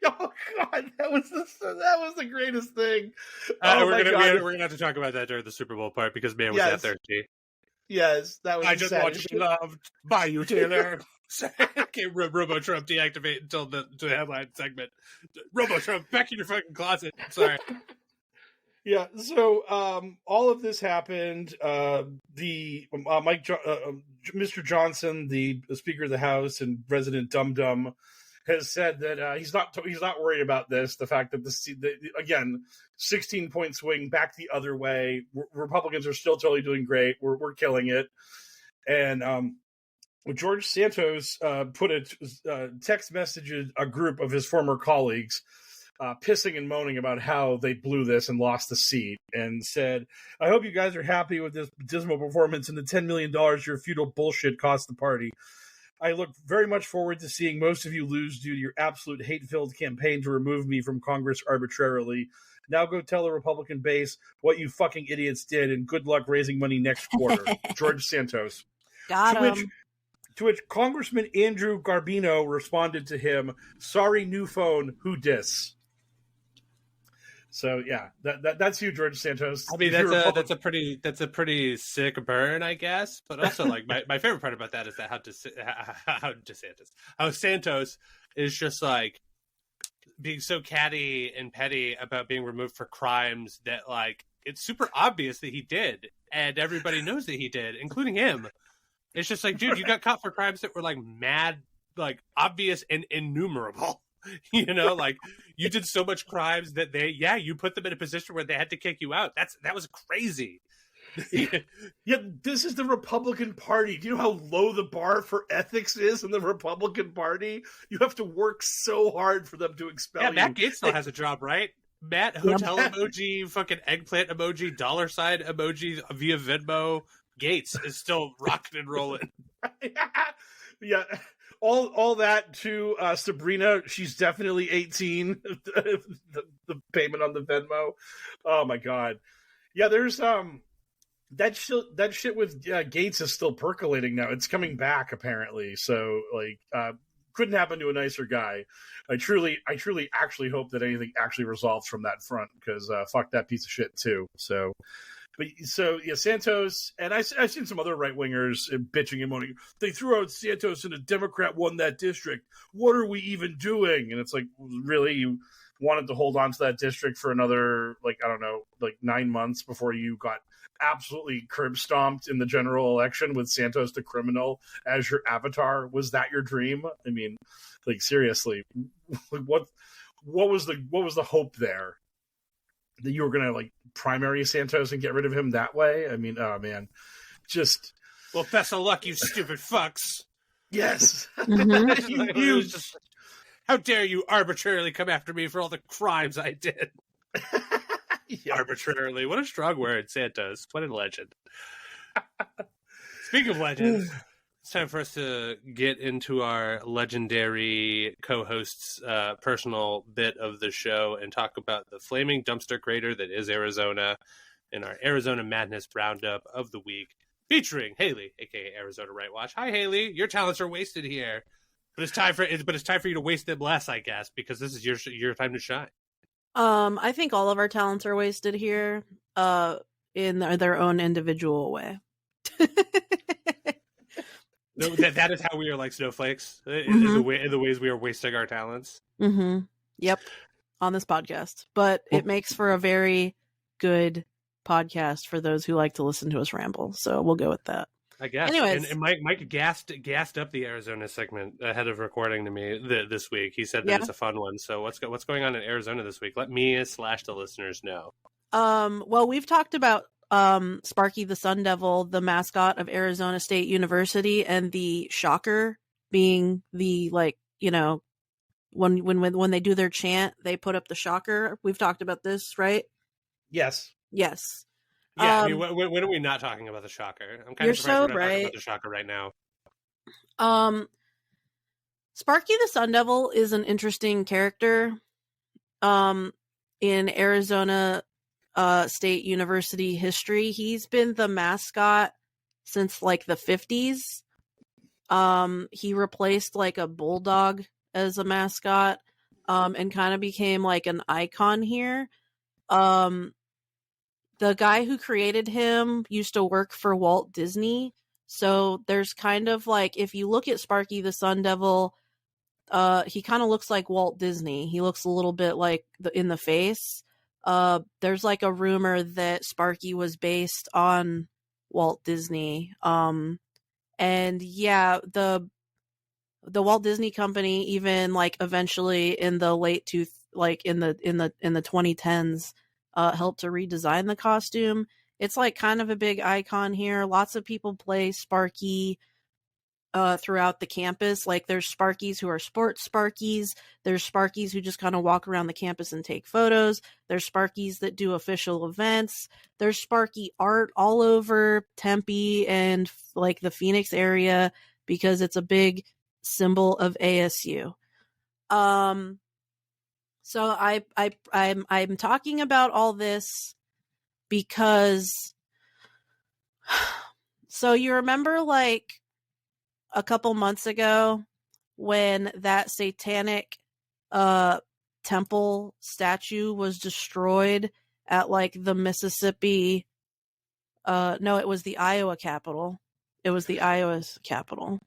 [SPEAKER 2] Oh God, that was the greatest thing.
[SPEAKER 4] We're gonna have to talk about that during the Super Bowl part, because man was that thirsty.
[SPEAKER 2] Yes, that was.
[SPEAKER 4] I just want to be loved by you, Taylor. Can't Robo Trump deactivate until the headline segment. Robo Trump, back in your fucking closet. Sorry.
[SPEAKER 2] Yeah. So all of this happened. Mr. Johnson, the Speaker of the House and President Dum Dum, has said that he's not worried about this. The fact that again, 16-point swing back the other way. Republicans are still totally doing great. We're killing it. And George Santos put a text message a group of his former colleagues pissing and moaning about how they blew this and lost the seat, and said, "I hope you guys are happy with this dismal performance and the $10 million your feudal bullshit cost the party. I look very much forward to seeing most of you lose due to your absolute hate-filled campaign to remove me from Congress arbitrarily. Now go tell the Republican base what you fucking idiots did, and good luck raising money next quarter." George Santos.
[SPEAKER 3] Got him.
[SPEAKER 2] To which Congressman Andrew Garbino responded to him, "Sorry, new phone, who dis?" So yeah, that's you, George Santos.
[SPEAKER 4] I mean, that's a pretty sick burn, I guess. But also, like my favorite part about that is that how Santos is just like being so catty and petty about being removed for crimes that like it's super obvious that he did, and everybody knows that he did, including him. It's just like, dude, you got caught for crimes that were like mad, like obvious and innumerable. You know, like you did so much crimes that you put them in a position where they had to kick you out. That was crazy.
[SPEAKER 2] Yeah, this is the Republican Party. Do you know how low the bar for ethics is in the Republican Party? You have to work so hard for them to expel you.
[SPEAKER 4] Matt Gaetz still has a job, right? Matt, hotel emoji, fucking eggplant emoji, $sign emoji via Venmo. Gaetz is still rocking and rolling.
[SPEAKER 2] Yeah. All that to Sabrina. She's definitely 18. the payment on the Venmo. Oh my god. Yeah, there's that shit with Gaetz is still percolating now. It's coming back apparently. So like couldn't happen to a nicer guy. I truly actually hope that anything actually resolves from that front, because fuck that piece of shit too. So. But so yeah, Santos, and I've seen some other right wingers bitching and moaning. They threw out Santos and a Democrat won that district. What are we even doing? And it's like, really, you wanted to hold on to that district for another, like, I don't know, like 9 months before you got absolutely curb stomped in the general election with Santos the criminal as your avatar? Was that your dream? I mean, like, seriously, what was the hope there? That you were going to like primary Santos and get rid of him that way? I mean, oh man, just
[SPEAKER 4] well, best of luck, you stupid fucks.
[SPEAKER 2] Yes,
[SPEAKER 4] just, how dare you arbitrarily come after me for all the crimes I did?
[SPEAKER 2] Yeah.
[SPEAKER 4] Arbitrarily, what a strong word, Santos. What a legend. Speaking of legends, it's time for us to get into our legendary co-host's personal bit of the show and talk about the flaming dumpster crater that is Arizona in our Arizona Madness Roundup of the week, featuring Haley, aka Arizona Right Watch. Hi, Haley. Your talents are wasted here, but it's time for you to waste them less, I guess, because this is your time to shine.
[SPEAKER 3] I think all of our talents are wasted here, in their own individual way.
[SPEAKER 4] No, that is how we are like snowflakes, in the ways we are wasting our talents.
[SPEAKER 3] Mm-hmm. Yep, on this podcast. But it makes for a very good podcast for those who like to listen to us ramble. So we'll go with that.
[SPEAKER 4] I guess.
[SPEAKER 3] Anyways.
[SPEAKER 4] And Mike gassed up the Arizona segment ahead of recording to me this week. He said that it's a fun one. So what's going on in Arizona this week? Let me / the listeners know.
[SPEAKER 3] Well, we've talked about Sparky the Sun Devil, the mascot of Arizona State University, and the shocker being the, like, you know, when they do their chant, they put up the shocker. We've talked about this, right?
[SPEAKER 2] Yes.
[SPEAKER 3] Yeah,
[SPEAKER 4] I mean, when are we not talking about the shocker? I'm kind of surprised we're not talking about the shocker right now.
[SPEAKER 3] Sparky the Sun Devil is an interesting character in Arizona State University history. He's been the mascot since like the 50s. He replaced like a bulldog as a mascot and kind of became like an icon here. The guy who created him used to work for Walt Disney. So there's kind of like, if you look at Sparky the Sun Devil, he kind of looks like Walt Disney. He looks a little bit like in the face. There's like a rumor that Sparky was based on Walt Disney. And yeah, the Walt Disney Company, even like eventually in the late in the 2010s, helped to redesign the costume. It's like kind of a big icon here. Lots of people play Sparky. throughout the campus. Like there's Sparkies who are sports Sparkies. There's Sparkies who just kind of walk around the campus and take photos. There's Sparkies that do official events. There's Sparky art all over Tempe and like the Phoenix area because it's a big symbol of ASU. So I'm talking about all this because so you remember like a couple months ago when that satanic temple statue was destroyed at like the Mississippi no, it was the Iowa Capitol. It was the Iowa's capital.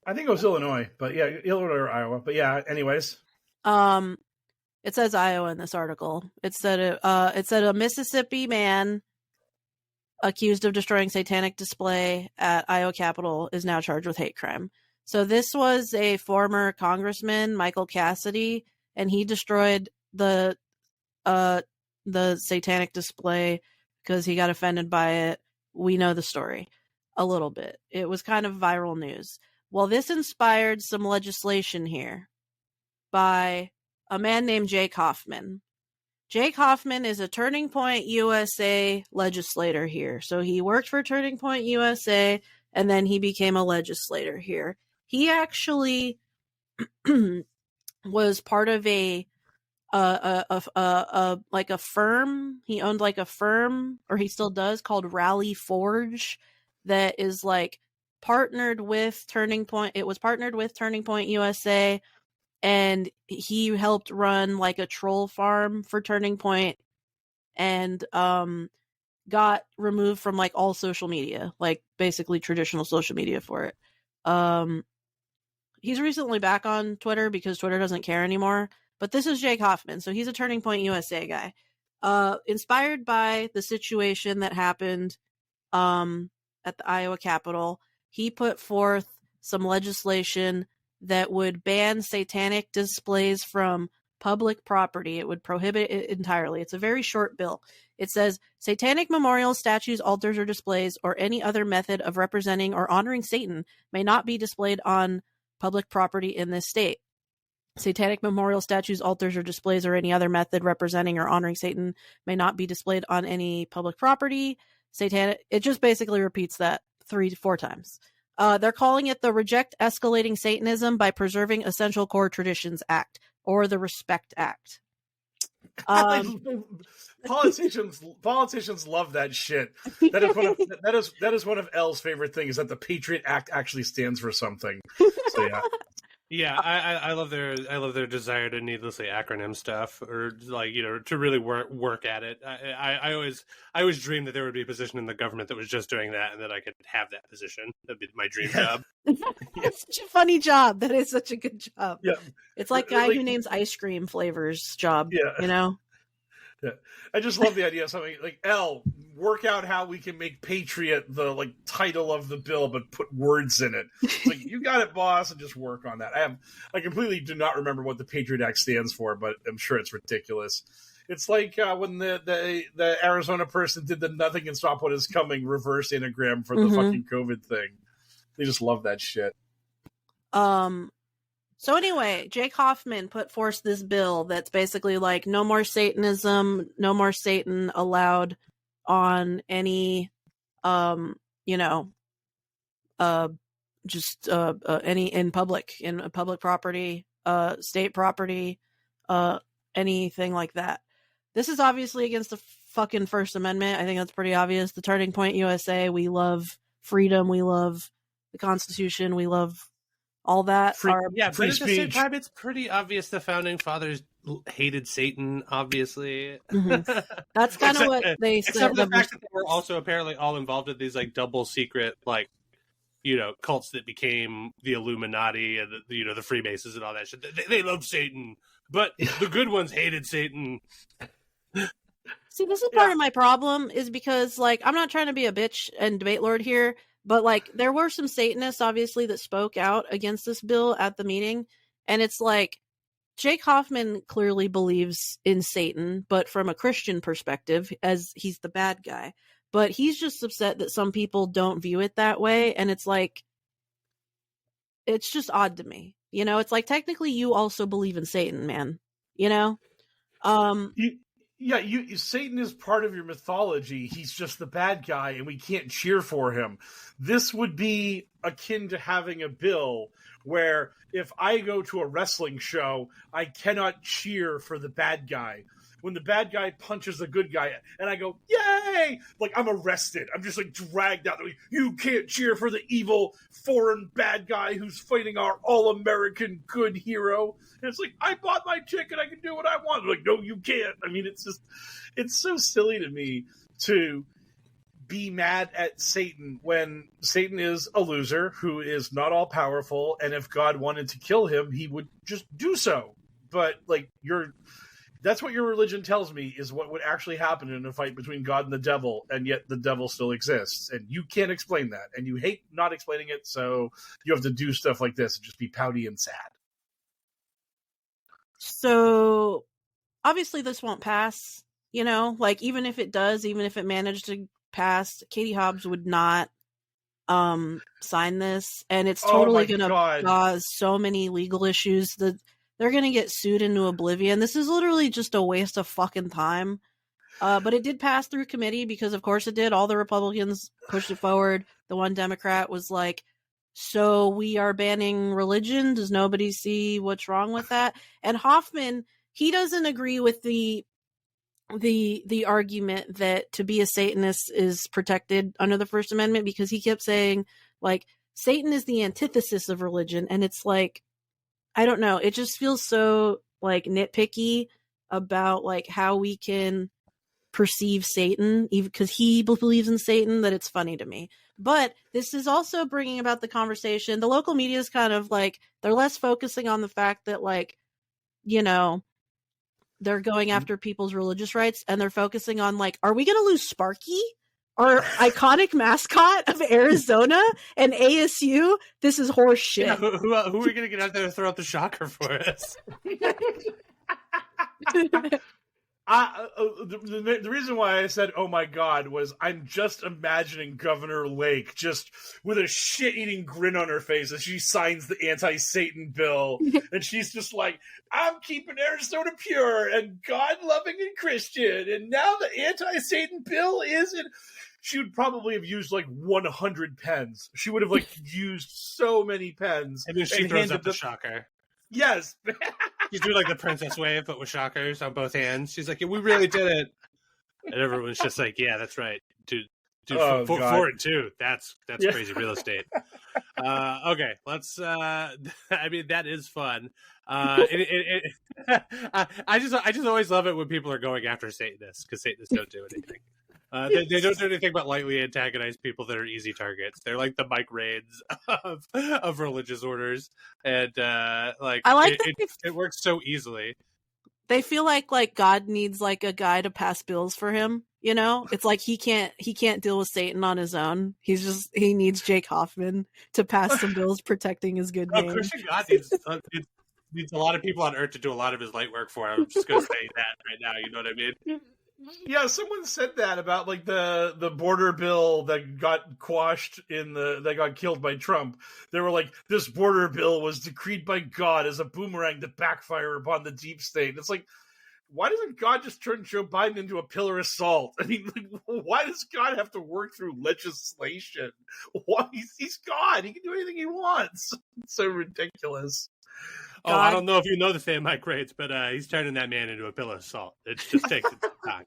[SPEAKER 2] I think it was Illinois, but yeah, Illinois or Iowa. But yeah, anyways.
[SPEAKER 3] It says Iowa in this article. It said a Mississippi man accused of destroying satanic display at Iowa Capitol is now charged with hate crime. So this was a former congressman, Michael Cassidy, and he destroyed the satanic display because he got offended by it. We know the story a little bit. It was kind of viral news. Well, this inspired some legislation here by a man named Jake Hoffman. Jake Hoffman is a Turning Point USA legislator here. So he worked for Turning Point USA, and then he became a legislator here. He actually was part of a firm. He owned like a firm, or he still does, called Rally Forge, that is like partnered with Turning Point. It was partnered with Turning Point USA. And he helped run like a troll farm for Turning Point and got removed from like all social media, like basically traditional social media for it. He's recently back on Twitter because Twitter doesn't care anymore. But this is Jake Hoffman. So he's a Turning Point USA guy. Inspired by the situation that happened at the Iowa Capitol, he put forth some legislation that would ban satanic displays from public property. It would prohibit it entirely. It's a very short bill. It says, satanic memorials, statues, altars, or displays, or any other method of representing or honoring Satan may not be displayed on public property in this state. Satanic memorial, statues, altars, or displays, or any other method representing or honoring Satan may not be displayed on any public property. Satanic, it just basically repeats that 3 to 4 times. They're calling it the Reject Escalating Satanism by Preserving Essential Core Traditions Act, or the Respect Act.
[SPEAKER 2] Politicians love that shit. That is one of L's favorite things, that the Patriot Act actually stands for something. So yeah.
[SPEAKER 4] Yeah, I love their desire to needlessly acronym stuff, or like, you know, to really work at it. I always dreamed that there would be a position in the government that was just doing that, and that I could have that position. That'd be my dream job.
[SPEAKER 3] It's such a funny job. That is such a good job.
[SPEAKER 2] Yeah,
[SPEAKER 3] it's like guy who names ice cream flavors job. Yeah, you know.
[SPEAKER 2] Yeah, I just love the idea of something like, L, work out how we can make Patriot the like title of the bill, but put words in it. It's like, you got it, boss, and just work on that. I completely do not remember what the Patriot Act stands for, but I'm sure it's ridiculous. It's like when the Arizona person did the "Nothing Can Stop What Is Coming" reverse anagram for the fucking COVID thing. They just love that shit.
[SPEAKER 3] So anyway, Jake Hoffman put forth this bill that's basically like, no more Satanism, no more Satan allowed on any, any in public property, state property, anything like that. This is obviously against the fucking First Amendment. I think that's pretty obvious. The Turning Point USA, we love freedom, we love the Constitution, we love all that.
[SPEAKER 2] Free
[SPEAKER 4] but at the same
[SPEAKER 2] speech.
[SPEAKER 4] time, it's pretty obvious the founding fathers hated Satan, obviously.
[SPEAKER 3] Mm-hmm. That's kind of what they said.
[SPEAKER 4] Except for the fact that they were also apparently all involved in these like double secret, like, you know, cults that became the Illuminati and the Freemasons and all that shit. They love Satan, but the good ones hated Satan.
[SPEAKER 3] See, this is part of my problem, is because, like, I'm not trying to be a bitch and debate lord here, but, like, there were some Satanists, obviously, that spoke out against this bill at the meeting, and it's like, Jake Hoffman clearly believes in Satan, but from a Christian perspective, as he's the bad guy. But he's just upset that some people don't view it that way, and it's like, it's just odd to me. You know, it's like technically you also believe in Satan, man. You know?
[SPEAKER 2] Satan is part of your mythology. He's just the bad guy, and we can't cheer for him. This would be akin to having a bill where if I go to a wrestling show, I cannot cheer for the bad guy. When the bad guy punches the good guy, and I go, yay! Like, I'm arrested. I'm just, like, dragged out. You can't cheer for the evil foreign bad guy who's fighting our all-American good hero. And it's like, I bought my ticket. I can do what I want. I'm like, no, you can't. I mean, it's so silly to me to be mad at Satan when Satan is a loser who is not all-powerful, and if God wanted to kill him, he would just do so. But, like, that's what your religion tells me is what would actually happen in a fight between God and the devil, and yet the devil still exists. And you can't explain that. And you hate not explaining it, so you have to do stuff like this and just be pouty and sad.
[SPEAKER 3] So, obviously this won't pass, you know? Like, even if it does, even if it managed to pass, Katie Hobbs would not sign this. And it's totally going to cause so many legal issues that they're going to get sued into oblivion. This is literally just a waste of fucking time. But it did pass through committee because, of course, it did. All the Republicans pushed it forward. The one Democrat was like, so we are banning religion? Does nobody see what's wrong with that? And Hoffman, he doesn't agree with the argument that to be a Satanist is protected under the First Amendment, because he kept saying, like, Satan is the antithesis of religion. And it's like, I don't know. It just feels so, like, nitpicky about, like, how we can perceive Satan, even because he believes in Satan, that it's funny to me. But this is also bringing about the conversation. The local media is kind of like, they're less focusing on the fact that, like, you know, they're going after people's religious rights, and they're focusing on, like, are we going to lose Sparky? Our iconic mascot of Arizona and ASU? This is horse shit.
[SPEAKER 4] Yeah, who are we going to get out there to throw out the shocker for us?
[SPEAKER 2] The reason why I said, oh my God, was I'm just imagining Governor Lake just with a shit-eating grin on her face as she signs the anti-Satan bill. And she's just like, I'm keeping Arizona pure and God-loving and Christian. And now the anti-Satan bill isn't... She would probably have used like 100 pens. She would have like used so many pens.
[SPEAKER 4] And then she throws up the shocker.
[SPEAKER 2] Yes.
[SPEAKER 4] She's doing like the princess wave, but with shockers on both hands. She's like, yeah, we really did it. And everyone's just like, yeah, that's right. Dude, 4 and 2. That's crazy real estate. Okay, let's I mean, that is fun. I just always love it when people are going after Satanists, because Satanists don't do anything. They don't do anything but lightly antagonize people that are easy targets. They're like the Mike Raids of religious orders, and like
[SPEAKER 3] I like
[SPEAKER 4] it works so easily.
[SPEAKER 3] They feel like God needs like a guy to pass bills for him. You know, it's like he can't deal with Satan on his own. He needs Jake Hoffman to pass some bills protecting his good name.
[SPEAKER 4] Christian God needs a lot of people on Earth to do a lot of his light work for him. I'm just going to say that right now. You know what I mean?
[SPEAKER 2] Yeah, someone said that about like the border bill that got quashed that got killed by Trump. They were like, this border bill was decreed by God as a boomerang to backfire upon the deep state. And it's like, why doesn't God just turn Joe Biden into a pillar of salt? I mean, like, why does God have to work through legislation? Why? He's God. He can do anything he wants. It's so ridiculous.
[SPEAKER 4] Oh, God. I don't know if you know the same Mike Rates, but he's turning that man into a pillar of salt. It just takes time.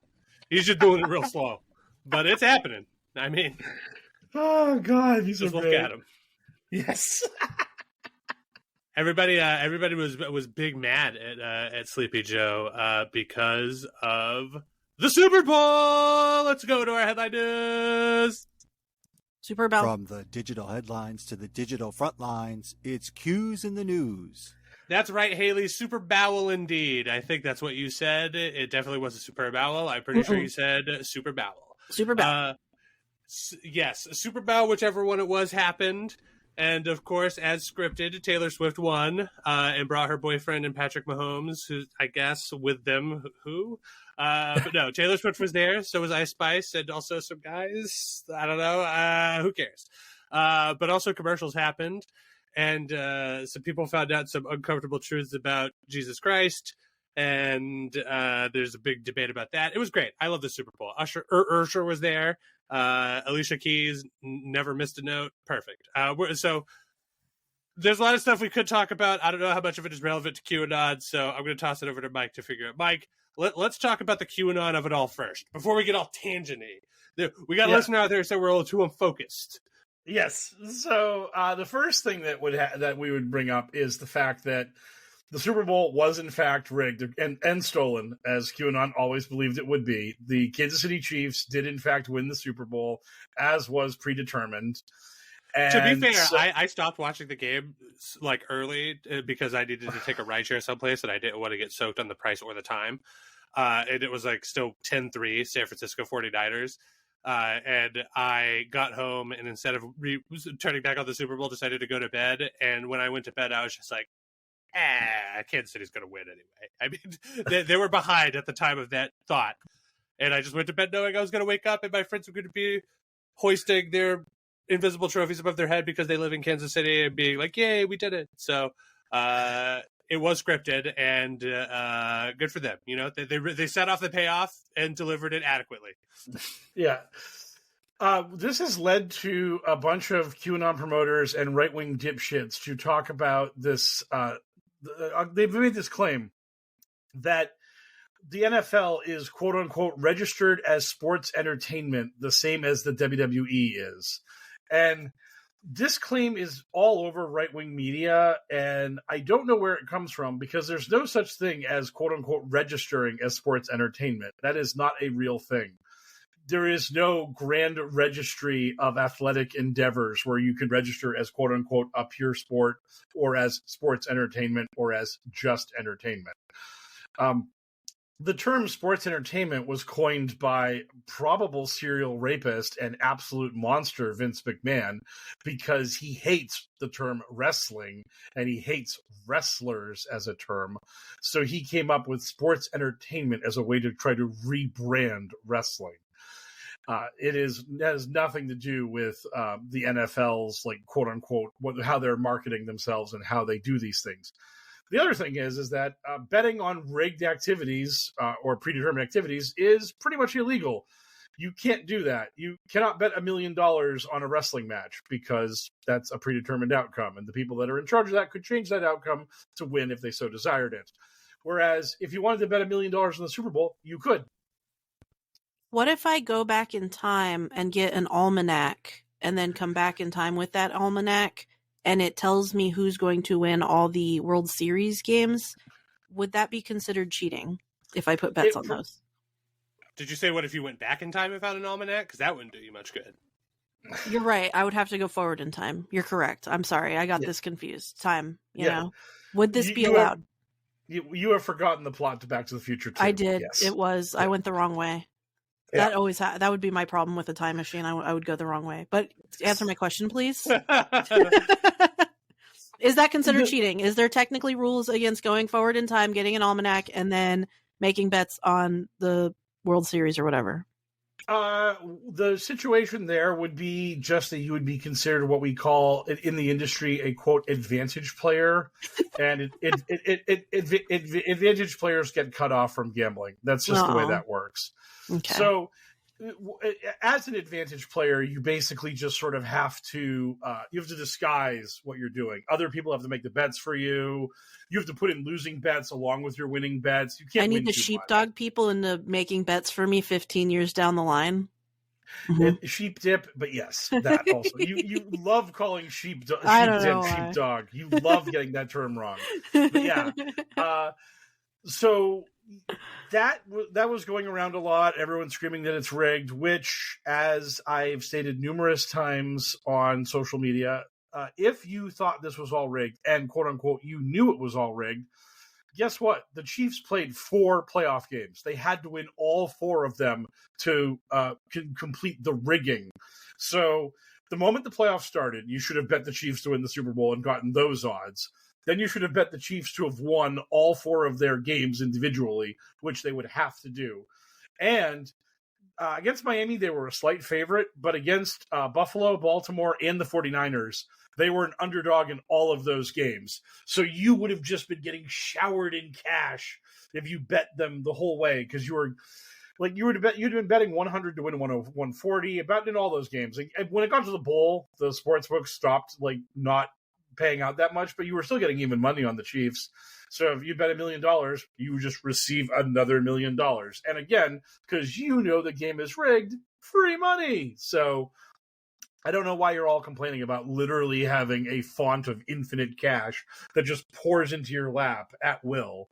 [SPEAKER 4] He's just doing it real slow, but it's happening. I mean,
[SPEAKER 2] oh God, he's
[SPEAKER 4] just look at him.
[SPEAKER 2] Yes.
[SPEAKER 4] Everybody was big mad at Sleepy Joe because of the Super Bowl. Let's go to our headline news.
[SPEAKER 3] Super Bowl.
[SPEAKER 1] From the digital headlines to the digital front lines, it's Q's in the news.
[SPEAKER 4] That's right, Haley. Super bowel indeed. I think that's what you said. It definitely was a super bowel. I'm pretty sure you said super bowel.
[SPEAKER 3] Super bowel.
[SPEAKER 4] Yes, super bowel, whichever one it was, happened. And, of course, as scripted, Taylor Swift won and brought her boyfriend and Patrick Mahomes, who, I guess, with them, who? But no, Taylor Swift was there. So was Ice Spice and also some guys. I don't know. Who cares? But also commercials happened. and some people found out some uncomfortable truths about Jesus Christ, and there's a big debate about that. It was great. I love the Super Bowl. Ursher was there. Alicia Keys never missed a note. Perfect. So there's a lot of stuff we could talk about. I don't know how much of it is relevant to QAnon, so I'm going to toss it over to Mike to figure out. Mike, let's talk about the QAnon of it all first, before we get all tangent-y. We got a listener out there who said we're a little too unfocused.
[SPEAKER 2] Yes. So the first thing that we would bring up is the fact that the Super Bowl was in fact rigged and stolen, as QAnon always believed it would be. The Kansas City Chiefs did in fact win the Super Bowl, as was predetermined. And
[SPEAKER 4] to be fair, I stopped watching the game like early because I needed to take a rideshare someplace and I didn't want to get soaked on the price or the time. And it was like still 10-3 San Francisco 49ers. And I got home and instead of turning back on the Super Bowl, decided to go to bed. And when I went to bed, I was just like, Kansas City's going to win anyway. I mean, they were behind at the time of that thought. And I just went to bed knowing I was going to wake up and my friends were going to be hoisting their invisible trophies above their head because they live in Kansas City and being like, yay, we did it. So it was scripted and good for them. You know, they set off the payoff and delivered it adequately.
[SPEAKER 2] Yeah. This has led to a bunch of QAnon promoters and right-wing dipshits to talk about this. They've made this claim that the NFL is quote-unquote registered as sports entertainment, the same as the WWE is. And this claim is all over right-wing media, and I don't know where it comes from because there's no such thing as quote-unquote registering as sports entertainment. That is not a real thing. There is no grand registry of athletic endeavors where you can register as quote-unquote a pure sport or as sports entertainment or as just entertainment. The term sports entertainment was coined by probable serial rapist and absolute monster Vince McMahon because he hates the term wrestling and he hates wrestlers as a term. So he came up with sports entertainment as a way to try to rebrand wrestling. It has nothing to do with the NFL's like quote unquote how they're marketing themselves and how they do these things. The other thing is that betting on rigged activities or predetermined activities is pretty much illegal. You can't do that. You cannot bet $1 million on a wrestling match because that's a predetermined outcome, and the people that are in charge of that could change that outcome to win if they so desired it. Whereas if you wanted to bet $1 million on the Super Bowl, you could.
[SPEAKER 3] What if I go back in time and get an almanac and then come back in time with that almanac and it tells me who's going to win all the World Series games? Would that be considered cheating if I put bets on those?
[SPEAKER 4] Did you say what if you went back in time and found an almanac? Because that wouldn't do you much good.
[SPEAKER 3] You're right. I would have to go forward in time. You're correct. I'm sorry. I got this confused. Time, you know. Would this be allowed?
[SPEAKER 2] You have forgotten the plot to Back to the Future 2.
[SPEAKER 3] I did.
[SPEAKER 2] Yes.
[SPEAKER 3] It was. Yeah. I went the wrong way.
[SPEAKER 2] Yeah.
[SPEAKER 3] That always that would be my problem with a time machine. I would go the wrong way. But answer my question, please. Is that considered cheating? Is there technically rules against going forward in time, getting an almanac, and then making bets on the World Series or whatever?
[SPEAKER 2] The situation there would be just that you would be considered what we call in the industry a quote advantage player, and advantage players get cut off from gambling. That's just the way that works. Okay. So, as an advantage player, you basically just sort of have to disguise what you're doing. Other people have to make the bets for you. You have to put in losing bets along with your winning bets. You can't.
[SPEAKER 3] I need to sheepdog people into making bets for me 15 years down the line.
[SPEAKER 2] Mm-hmm. Sheep dip, but yes, that also. you love calling sheep dip sheepdog. You love getting that term wrong. But yeah. So that was going around a lot. Everyone's screaming that it's rigged, which, as I've stated numerous times on social media, if you thought this was all rigged and quote unquote you knew it was all rigged, guess what? The Chiefs played 4 playoff games. They had to win all 4 of them to complete the rigging. So the moment the playoffs started, you should have bet the Chiefs to win the Super Bowl and gotten those odds. Then you should have bet the Chiefs to have won all 4 of their games individually, which they would have to do. And against Miami, they were a slight favorite, but against Buffalo, Baltimore, and the 49ers, They were an underdog in all of those games. So you would have just been getting showered in cash if you bet them the whole way, because you'd been betting 100 to win 140, about in all those games. And when it got to the bowl, the sports books stopped not paying out that much, but you were still getting even money on the Chiefs. So if you bet $1 million, you just receive another $1 million. And again, because the game is rigged, free money. So I don't know why you're all complaining about literally having a font of infinite cash that just pours into your lap at will.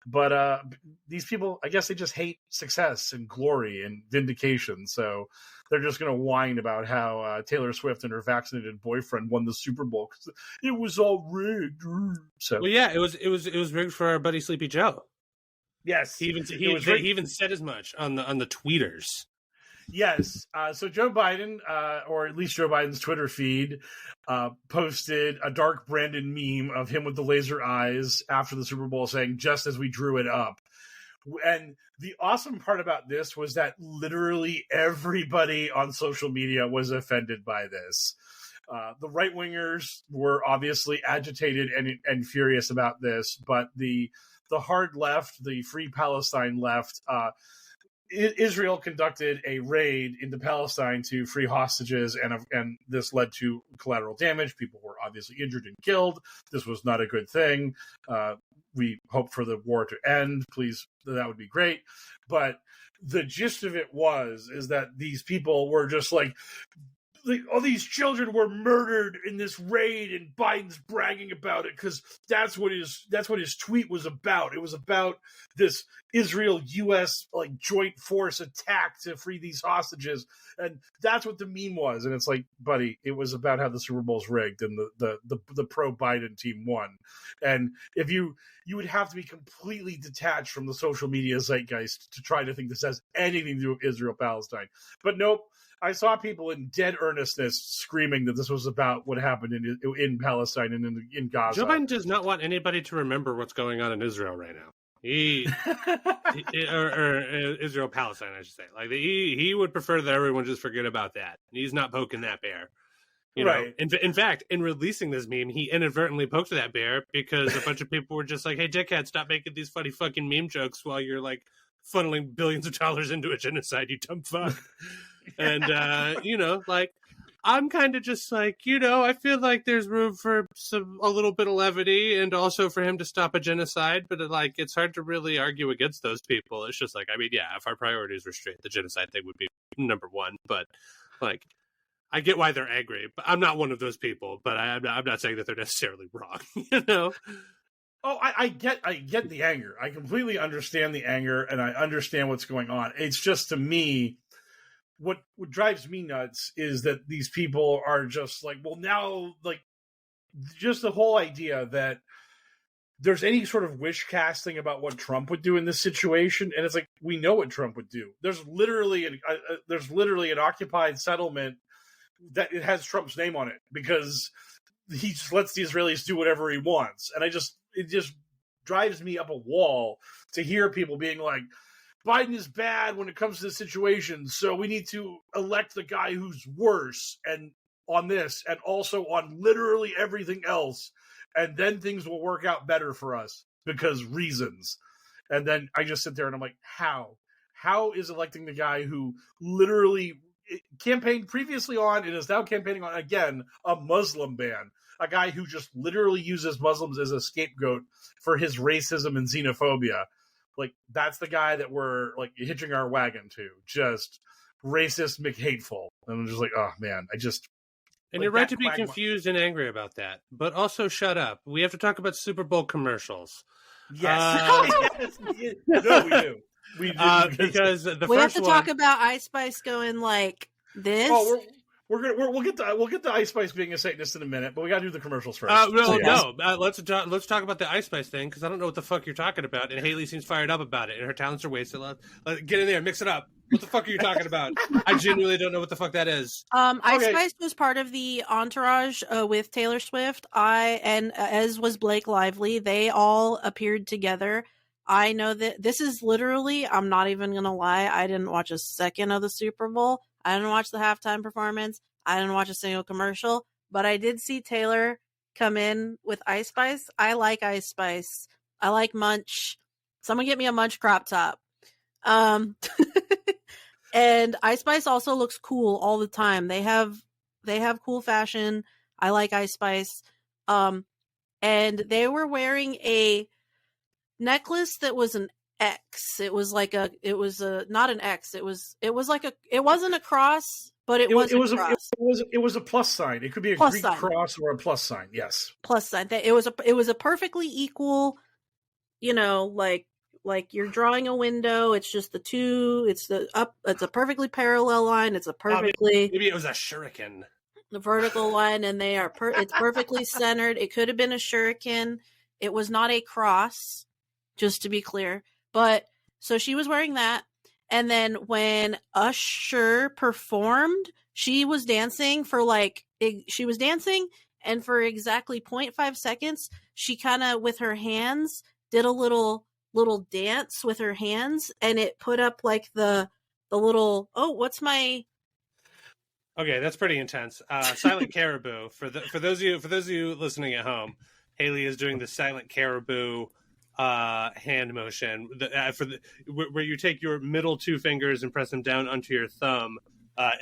[SPEAKER 2] But these people, I guess they just hate success and glory and vindication. So they're just going to whine about how Taylor Swift and her vaccinated boyfriend won the Super Bowl because it was all rigged. So,
[SPEAKER 4] well, yeah, it was rigged for our buddy Sleepy Joe.
[SPEAKER 2] Yes,
[SPEAKER 4] he even said as much on the tweeters.
[SPEAKER 2] Yes. So Joe Biden, or at least Joe Biden's Twitter feed, posted a dark Brandon meme of him with the laser eyes after the Super Bowl saying, "Just as we drew it up." And the awesome part about this was that literally everybody on social media was offended by this. The right-wingers were obviously agitated and furious about this, but the hard left, the Free Palestine left, Israel conducted a raid into Palestine to free hostages, and this led to collateral damage. People were obviously injured and killed. This was not a good thing. We hope for the war to end. Please, that would be great. But the gist of it is that these people were just all these children were murdered in this raid, and Biden's bragging about it because that's what his tweet was about. It was about this Israel-U.S. joint force attack to free these hostages, and that's what the meme was. And it's like, buddy, it was about how the Super Bowl's rigged and the pro-Biden team won. And if you would have to be completely detached from the social media zeitgeist to try to think this has anything to do with Israel-Palestine. But nope. I saw people in dead earnestness screaming that this was about what happened in Palestine and in Gaza.
[SPEAKER 4] Joe Biden does not want anybody to remember what's going on in Israel right now. Or Israel Palestine, I should say. He would prefer that everyone just forget about that. He's not poking that bear. You know? In fact, in releasing this meme, he inadvertently poked that bear because a bunch of people were just like, "Hey, dickhead, stop making these funny fucking meme jokes while you're funneling billions of dollars into a genocide, you dumb fuck." And, I'm kind of just I feel like there's room for a little bit of levity and also for him to stop a genocide. But it's hard to really argue against those people. It's just if our priorities were straight, the genocide thing would be number one. But I get why they're angry, but I'm not one of those people. But I'm not saying that they're necessarily wrong,
[SPEAKER 2] Oh, I get the anger. I completely understand the anger, and I understand what's going on. It's just, to me, what drives me nuts is that these people are just just the whole idea that there's any sort of wish casting about what Trump would do in this situation, and it's we know what Trump would do. There's literally an occupied settlement that it has Trump's name on it because he just lets the Israelis do whatever he wants, and it just drives me up a wall to hear people being like, Biden is bad when it comes to the situation, so we need to elect the guy who's worse and on this and also on literally everything else, and then things will work out better for us because reasons. And then I just sit there and I'm like, how? How is electing the guy who literally campaigned previously on and is now campaigning on, again, a Muslim ban? A guy who just literally uses Muslims as a scapegoat for his racism and xenophobia. That's the guy that we're hitching our wagon to. Just racist McHateful. And I'm just oh man,
[SPEAKER 4] And you're right to be confused and angry about that. But also shut up. We have to talk about Super Bowl commercials.
[SPEAKER 2] Yes. No, we do. We do.
[SPEAKER 4] Because
[SPEAKER 3] we have to talk about Ice Spice going this.
[SPEAKER 2] Oh, we'll get the Ice Spice being a Satanist in a minute, but we got to do the commercials first.
[SPEAKER 4] Let's talk about the Ice Spice thing because I don't know what the fuck you're talking about, and Haley seems fired up about it, and her talents are wasted. Let's get in there, mix it up. What the fuck are you talking about? I genuinely don't know what the fuck that is.
[SPEAKER 3] Ice Spice was part of the entourage with Taylor Swift. As was Blake Lively. They all appeared together. I know that this is literally, I'm not even going to lie, I didn't watch a second of the Super Bowl. I didn't watch the halftime performance. I didn't watch a single commercial. but I did see Taylor come in with Ice Spice. I like Ice Spice. I like Munch. Someone get me a Munch crop top. And Ice Spice also looks cool all the time. They have cool fashion. I like Ice Spice. And they were wearing a necklace that was an X. It was not an X. It wasn't a cross, but it was a cross.
[SPEAKER 2] It was a plus sign. It could be a Greek cross or a plus sign. Yes,
[SPEAKER 3] plus sign. It was a perfectly equal. Like you're drawing a window. It's just the two. It's a perfectly parallel line. It's a perfectly
[SPEAKER 4] maybe it was a shuriken.
[SPEAKER 3] The vertical line, and they are it's perfectly centered. It could have been a shuriken. It was not a cross, just to be clear. But so she was wearing that, and then when Usher performed, she was dancing and for exactly 0.5 seconds, she kind of with her hands did a little dance with her hands, and it put up like the little what's my.
[SPEAKER 4] Okay, that's pretty intense. Silent caribou. For those of you listening at home, Haley is doing the silent caribou hand motion where you take your middle two fingers and press them down onto your thumb,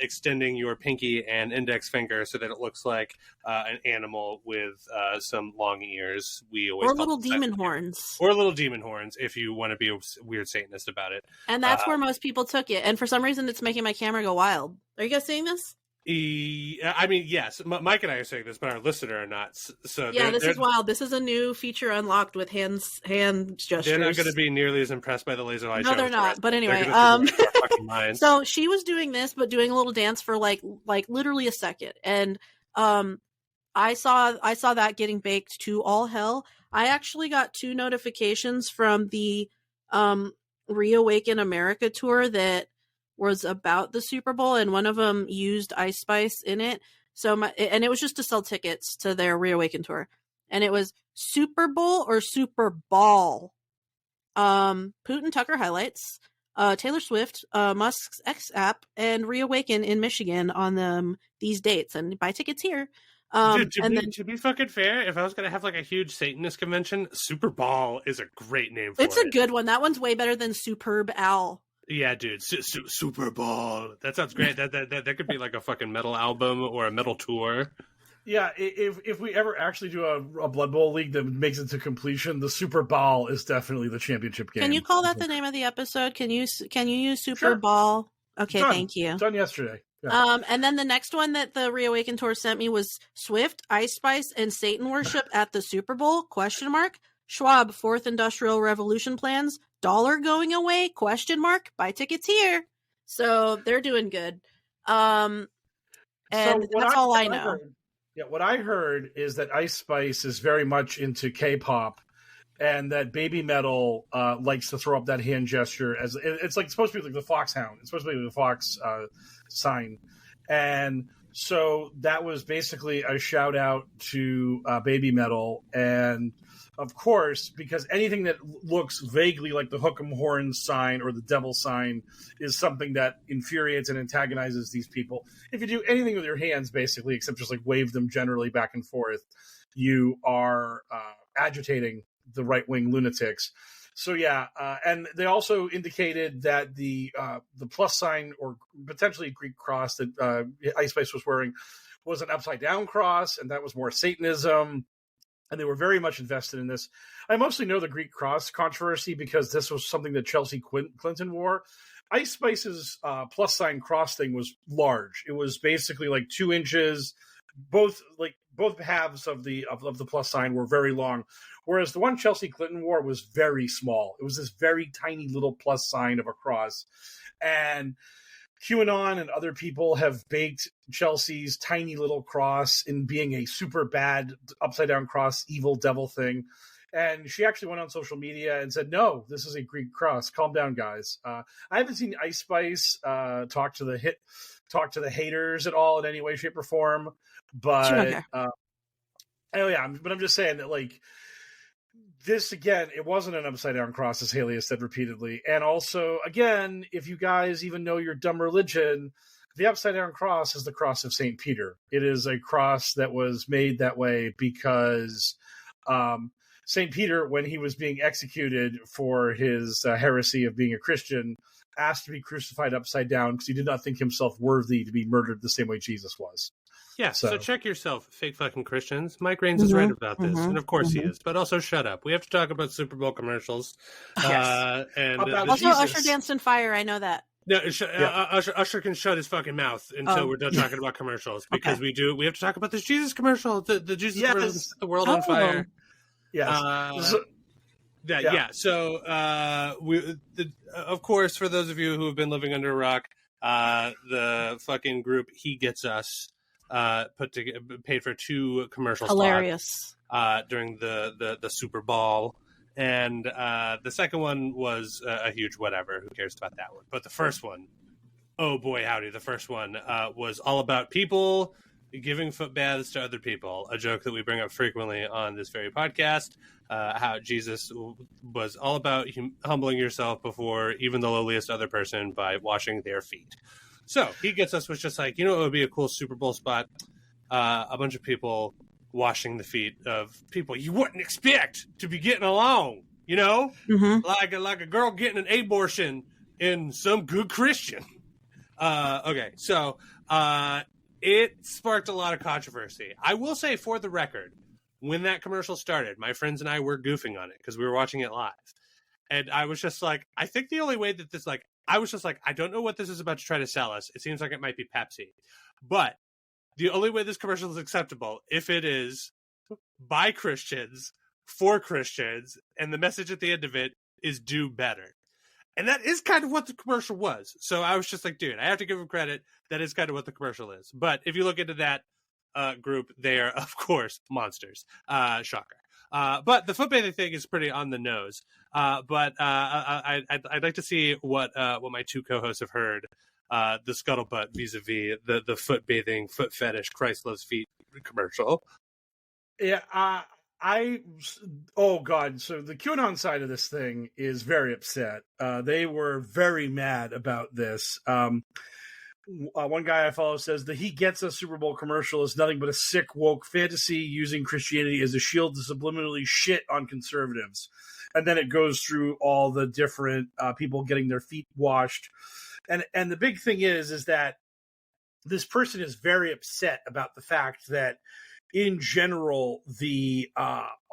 [SPEAKER 4] extending your pinky and index finger so that it looks like an animal with some long ears. We always
[SPEAKER 3] or little demon horns.
[SPEAKER 4] Or little demon horns, if you want to be a weird Satanist about it.
[SPEAKER 3] And that's where most people took it. And for some reason, it's making my camera go wild. Are you guys seeing this?
[SPEAKER 4] I mean, yes, Mike and I are saying this, but our listener are not. So
[SPEAKER 3] yeah, this is wild. This is a new feature unlocked with hand gestures.
[SPEAKER 4] They're not going to be nearly as impressed by the laser light show.
[SPEAKER 3] No, they're not. But anyway, so she was doing this, but doing a little dance for like literally a second, and I saw that getting baked to all hell. I actually got 2 notifications from the Reawaken America tour that was about the Super Bowl, and one of them used Ice Spice in it. And it was just to sell tickets to their Reawaken tour, and it was Super Bowl or Super Ball. Putin Tucker highlights, Taylor Swift, Musk's X app, and Reawaken in Michigan on these dates, and buy tickets here.
[SPEAKER 4] Dude, to be fucking fair, if I was gonna have like a huge Satanist convention, Super Ball is a great name for it.
[SPEAKER 3] It's a good one. That one's way better than Superb Owl.
[SPEAKER 4] Yeah, dude, Super Ball. That sounds great. That could be like a fucking metal album or a metal tour.
[SPEAKER 2] Yeah, if we ever actually do a Blood Bowl league that makes it to completion, the Super Bowl is definitely the championship game.
[SPEAKER 3] Can you call that the name of the episode? Can you use Super
[SPEAKER 2] Sure.
[SPEAKER 3] Ball? Okay,
[SPEAKER 2] Done.
[SPEAKER 3] thank you.
[SPEAKER 2] Done yesterday. Yeah.
[SPEAKER 3] And then the next one that the Reawaken tour sent me was Swift, Ice Spice, and Satan worship at the Super Bowl? ? Schwab, 4th Industrial Revolution plans. Dollar going away? ? Buy tickets here. So they're doing good. And that's all I know.
[SPEAKER 2] What I heard is that Ice Spice is very much into K-pop, and that Baby Metal likes to throw up that hand gesture as it's like supposed to be like the foxhound. It's supposed to be the fox sign, and so that was basically a shout out to Baby Metal. And of course, because anything that looks vaguely like the hook 'em horns sign or the devil sign is something that infuriates and antagonizes these people. If you do anything with your hands, basically, except just like wave them generally back and forth, you are agitating the right-wing lunatics. So yeah, and they also indicated that the plus sign or potentially Greek cross that Ice Spice was wearing was an upside-down cross, and that was more Satanism. And they were very much invested in this. I mostly know the Greek cross controversy because this was something that Chelsea Clinton wore. Ice Spice's plus sign cross thing was large. It was basically like 2 inches. Both halves of the plus sign were very long, whereas the one Chelsea Clinton wore was very small. It was this very tiny little plus sign of a cross. And QAnon and other people have baked Chelsea's tiny little cross in being a super bad upside down cross, evil devil thing. And she actually went on social media and said, "No, this is a Greek cross. Calm down, guys." I haven't seen Ice Spice talk to the haters at all in any way, shape, or form. But but I'm just saying that like this again, it wasn't an upside down cross, as Haley has said repeatedly. And also, again, if you guys even know your dumb religion, the upside down cross is the cross of St. Peter. It is a cross that was made that way because St. Peter, when he was being executed for his heresy of being a Christian, asked to be crucified upside down because he did not think himself worthy to be murdered the same way Jesus was.
[SPEAKER 4] Yeah, so check yourself, fake fucking Christians. Mike Raines is right about this, and of course he is. But also, shut up. We have to talk about Super Bowl commercials.
[SPEAKER 2] Yes.
[SPEAKER 4] And
[SPEAKER 3] also, Usher danced in fire. I know that.
[SPEAKER 4] No, Usher can shut his fucking mouth until we're done talking about commercials, because we have to talk about this Jesus commercial. The Jesus commercial, the world on fire.
[SPEAKER 2] Yes.
[SPEAKER 4] So, of course, for those of you who have been living under a rock, the fucking group He Gets Us paid for 2 commercial
[SPEAKER 3] Hilarious.
[SPEAKER 4] spots during the Super Bowl, and the second one was a huge whatever. Who cares about that one? But the first one, oh boy, howdy! The first one was all about people giving foot baths to other people, a joke that we bring up frequently on this very podcast. How Jesus was all about humbling yourself before even the lowliest other person by washing their feet. So He Gets Us was just like, you know, it would be a cool Super Bowl spot. A bunch of people washing the feet of people you wouldn't expect to be getting along, you know, like a girl getting an abortion in some good Christian. Okay, so it sparked a lot of controversy. I will say, for the record, when that commercial started, my friends and I were goofing on it because we were watching it live. And I was just like, I think the only way that this, like, I was just like, I don't know what this is about to try to sell us. It seems like it might be Pepsi. But the only way this commercial is acceptable, if it is by Christians, for Christians, and the message at the end of it is do better. And that is kind of what the commercial was. So I was just like, dude, I have to give him credit. That is kind of what the commercial is. But if you look into that group, they are, of course, monsters. Shocker. But the foot bathing thing is pretty on the nose. But I'd like to see what my 2 co-hosts have heard. The scuttlebutt vis-a-vis the foot bathing, foot fetish, Christ loves feet commercial.
[SPEAKER 2] Yeah. Oh God. So the QAnon side of this thing is very upset. They were very mad about this. One guy I follow says the He Gets Us Super Bowl commercial is nothing but a sick, woke fantasy using Christianity as a shield to subliminally shit on conservatives. And then it goes through all the different people getting their feet washed. And the big thing is that this person is very upset about the fact that, in general, a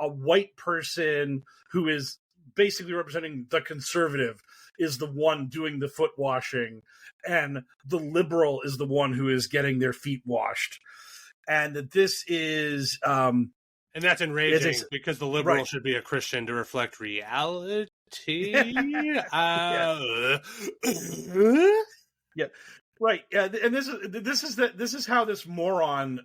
[SPEAKER 2] white person who is basically representing the conservative is the one doing the foot washing, and the liberal is the one who is getting their feet washed. And that this is... and
[SPEAKER 4] that's enraging because the liberal should be a Christian to reflect reality.
[SPEAKER 2] Yeah. Right, and this is how this moron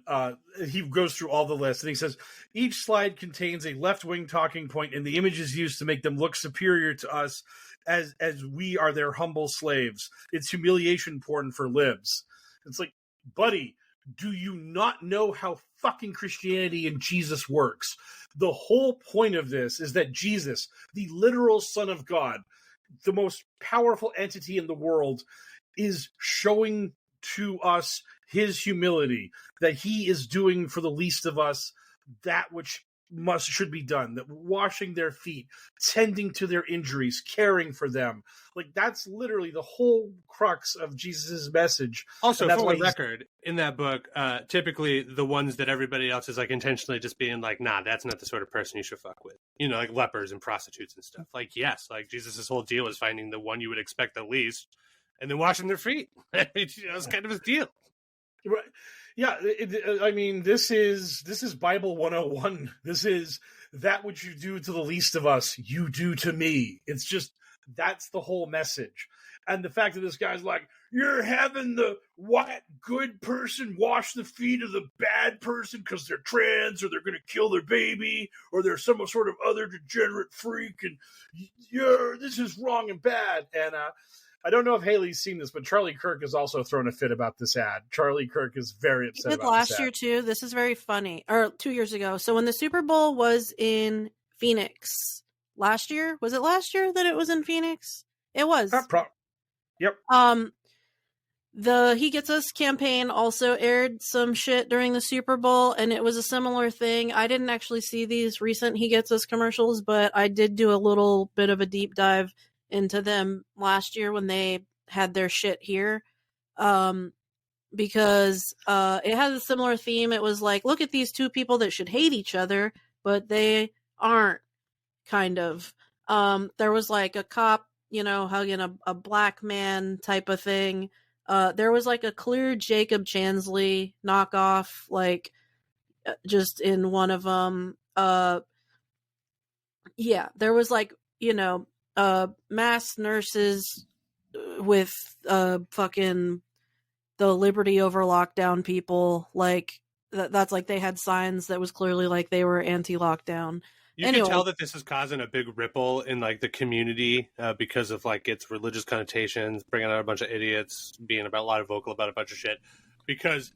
[SPEAKER 2] he goes through all the lists, and he says each slide contains a left-wing talking point, and the image is used to make them look superior to us as we are their humble slaves. It's humiliation porn for libs. It's like, buddy, do you not know how fucking Christianity and Jesus works? The whole point of this is that Jesus, the literal Son of God, the most powerful entity in the world, is showing to us his humility, that he is doing for the least of us that which should be done, that washing their feet, tending to their injuries, caring for them. Like, that's literally the whole crux of Jesus' message.
[SPEAKER 4] Also, for the record, in that book, typically the ones that everybody else is like intentionally just being like, nah, that's not the sort of person you should fuck with. You know, like lepers and prostitutes and stuff. Like, yes, like Jesus' whole deal is finding the one you would expect the least and then washing their feet. That's kind of his deal.
[SPEAKER 2] Right. Yeah, I mean, this is Bible 101. This is that which you do to the least of us, you do to me. It's just, that's the whole message. And the fact that this guy's like, you're having the white good person wash the feet of the bad person because they're trans, or they're going to kill their baby, or they're some sort of other degenerate freak, and this is wrong and bad. And I don't know if Haley's seen this, but Charlie Kirk has also thrown a fit about this ad. Charlie Kirk is very upset about
[SPEAKER 3] last
[SPEAKER 2] this ad.
[SPEAKER 3] year too. This is very funny. Or 2 years ago. So when the Super Bowl was in Phoenix last year, was it last year that it was in Phoenix? It was.
[SPEAKER 2] Yep.
[SPEAKER 3] The He Gets Us campaign also aired some shit during the Super Bowl, and it was a similar thing. I didn't actually see these recent He Gets Us commercials, but I did do a little bit of a deep dive into them last year when they had their shit here. Because it had a similar theme. It was like, look at these two people that should hate each other, but they aren't, kind of. There was like a cop, hugging a black man type of thing. There was like a clear Jacob Chansley knockoff, like just in one of them. Yeah, there was like, mass nurses with fucking the Liberty over lockdown people, like that's like they had signs that was clearly like they were anti-lockdown.
[SPEAKER 4] You can tell that this is causing a big ripple in like the community because of like its religious connotations, bringing out a bunch of idiots, being about a lot of vocal about a bunch of shit, because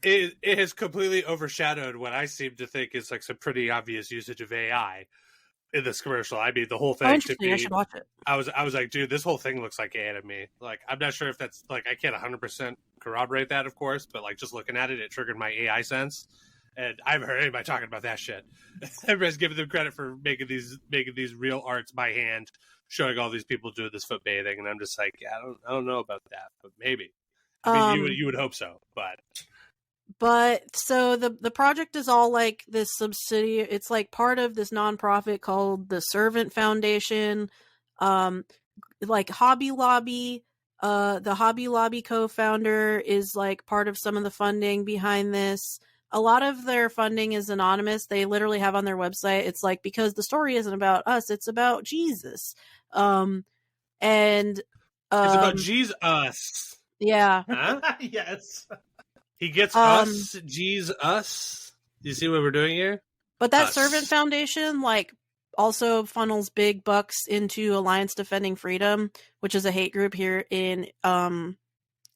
[SPEAKER 4] it has completely overshadowed what I seem to think is like some pretty obvious usage of AI in this commercial. I mean, the whole thing.
[SPEAKER 3] Interesting. I should watch it.
[SPEAKER 4] I was like, dude, this whole thing looks like AI to me. Like, I'm not sure if that's like, I can't 100% corroborate that, of course, but like just looking at it, it triggered my AI sense. And I haven't heard anybody talking about that shit. Everybody's giving them credit for making these real arts by hand, showing all these people doing this foot bathing, and I'm just like, yeah, I don't know about that, but maybe. I mean, you would hope so, but.
[SPEAKER 3] But so the project is all like this subsidiary. It's like part of this nonprofit called the Servant Foundation, like Hobby Lobby. The Hobby Lobby co-founder is like part of some of the funding behind this. A lot of their funding is anonymous. They literally have on their website, it's like, because the story isn't about us, it's about Jesus. It's
[SPEAKER 4] about Jesus.
[SPEAKER 3] Yeah.
[SPEAKER 4] Huh?
[SPEAKER 2] Yes.
[SPEAKER 4] He gets us, Jesus. You see what we're doing here?
[SPEAKER 3] But that Servant Foundation, like, also funnels big bucks into Alliance Defending Freedom, which is a hate group here in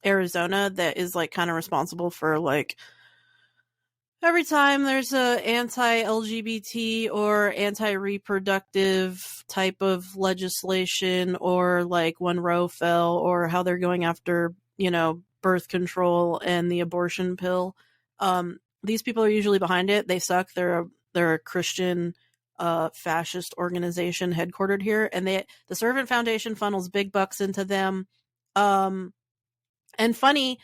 [SPEAKER 3] Arizona that is like kind of responsible for like every time there's a anti-LGBT or anti-reproductive type of legislation, or like when Roe fell, or how they're going after, birth control and the abortion pill. These people are usually behind it. They suck. They're a Christian fascist organization headquartered here, and the Servant Foundation funnels big bucks into them. And funny,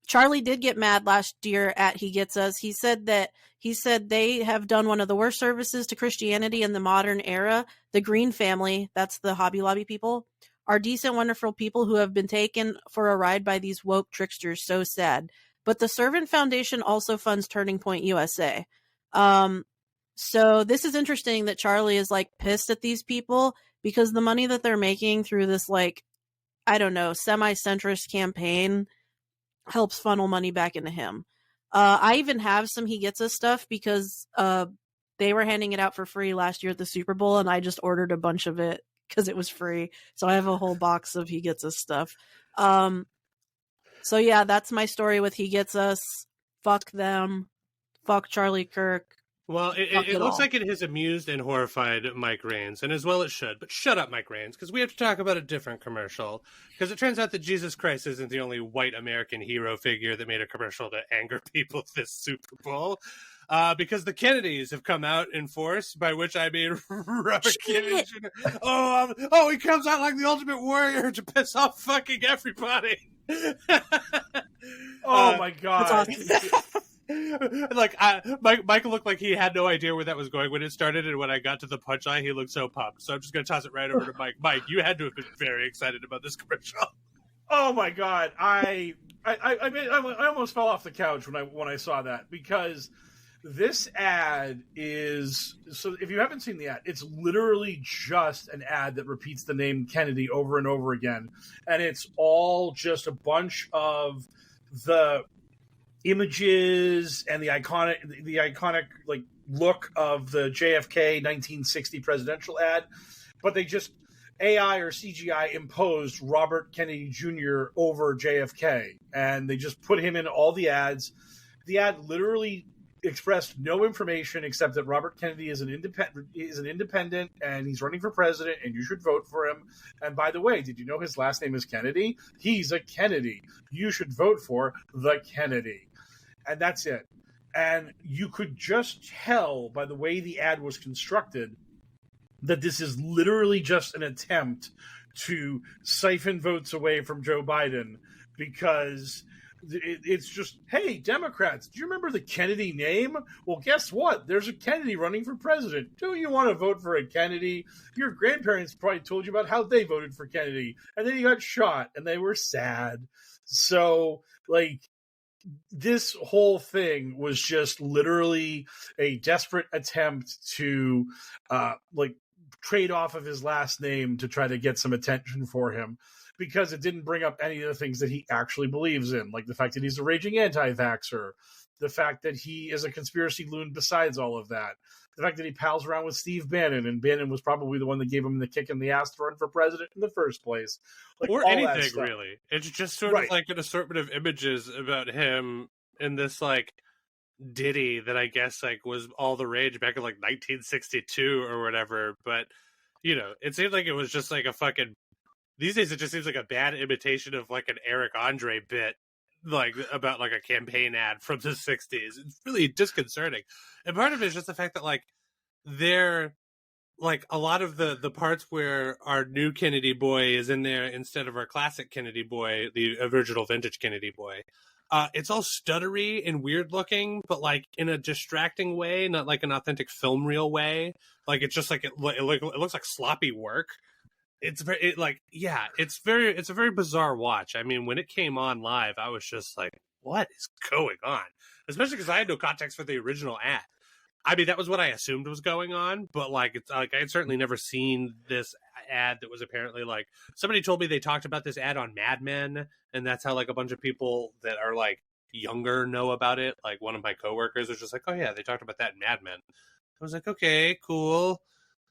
[SPEAKER 3] Charlie did get mad last year at He Gets Us. He said they have done one of the worst services to Christianity in the modern era. The Green family, that's the Hobby Lobby people, are decent, wonderful people who have been taken for a ride by these woke tricksters. So sad. But the Servant Foundation also funds Turning Point USA. So this is interesting that Charlie is like pissed at these people because the money that they're making through this, like, I don't know, semi-centrist campaign helps funnel money back into him. I even have some He Gets Us stuff because they were handing it out for free last year at the Super Bowl, and I just ordered a bunch of it because it was free. So I have a whole box of He Gets Us stuff. So yeah, that's my story with He Gets Us. Fuck them. Fuck Charlie Kirk.
[SPEAKER 4] Well, it looks like it has amused and horrified Mike Raines, and as well it should. But shut up, Mike Raines, because we have to talk about a different commercial. Because it turns out that Jesus Christ isn't the only white American hero figure that made a commercial to anger people this Super Bowl. Because the Kennedys have come out in force, by which I mean Robert Kennedy. Oh, he comes out like the Ultimate Warrior to piss off fucking everybody.
[SPEAKER 2] Oh my God.
[SPEAKER 3] That's awesome.
[SPEAKER 4] Like Michael looked like he had no idea where that was going when it started, and when I got to the punchline, he looked so pumped. So I'm just gonna toss it right over to Mike. Mike, you had to have been very excited about this commercial.
[SPEAKER 2] Oh my God, I almost fell off the couch when I saw that, because this ad is, so if you haven't seen the ad, it's literally just an ad that repeats the name Kennedy over and over again, and it's all just a bunch of the images and the iconic like look of the JFK 1960 presidential ad, but they just AI or CGI imposed Robert Kennedy Jr. over JFK, and they just put him in all the ads. The ad literally expressed no information except that Robert Kennedy is an independent and he's running for president and you should vote for him. And by the way, did you know his last name is Kennedy? He's a Kennedy. You should vote for the Kennedy. And that's it. And you could just tell by the way the ad was constructed that this is literally just an attempt to siphon votes away from Joe Biden, because it's just, hey, Democrats, do you remember the Kennedy name? Well, guess what? There's a Kennedy running for president. Don't you want to vote for a Kennedy? Your grandparents probably told you about how they voted for Kennedy, and then he got shot, and they were sad. So, like, this whole thing was just literally a desperate attempt to, trade off of his last name to try to get some attention for him, because it didn't bring up any of the things that he actually believes in, like the fact that he's a raging anti-vaxxer, the fact that he is a conspiracy loon besides all of that, the fact that he pals around with Steve Bannon, and Bannon was probably the one that gave him the kick in the ass to run for president in the first place. Like,
[SPEAKER 4] or anything, really. It's just sort of like an assortment of images about him in this, like, ditty that I guess, like, was all the rage back in, like, 1962 or whatever. But, you know, it seemed like it was just, like, a fucking... These days, it just seems like a bad imitation of, like, an Eric Andre bit, like, about, like, a campaign ad from the 60s. It's really disconcerting. And part of it is just the fact that, like, they're, like, a lot of the parts where our new Kennedy boy is in there instead of our classic Kennedy boy, the original vintage Kennedy boy. It's all stuttery and weird looking, but, like, in a distracting way, not like an authentic film reel way. Like, it's just like, it looks like sloppy work. It's a very bizarre watch. I mean, when it came on live, I was just like, what is going on? Especially because I had no context for the original ad. I mean, that was what I assumed was going on, but, like, it's like I had certainly never seen this ad that was apparently, like, somebody told me they talked about this ad on Mad Men, and that's how, like, a bunch of people that are, like, younger know about it. Like, one of my coworkers was just like, oh yeah, they talked about that in Mad Men. I was like, okay, cool.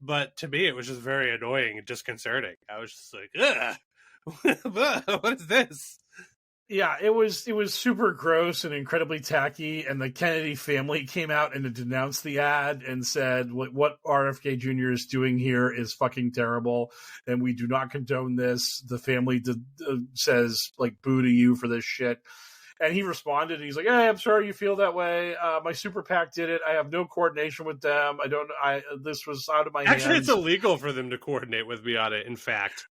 [SPEAKER 4] But to me, it was just very annoying and disconcerting. I was just like, ugh, what is this?
[SPEAKER 2] Yeah, it was super gross and incredibly tacky, and the Kennedy family came out and denounced the ad and said, what RFK Jr. is doing here is fucking terrible, and we do not condone this. The family says, like, boo to you for this shit. And he responded, and he's like, hey, I'm sorry you feel that way. My super PAC did it. I have no coordination with them. This was out of my hands.
[SPEAKER 4] Actually, it's illegal for them to coordinate with me on it, in fact.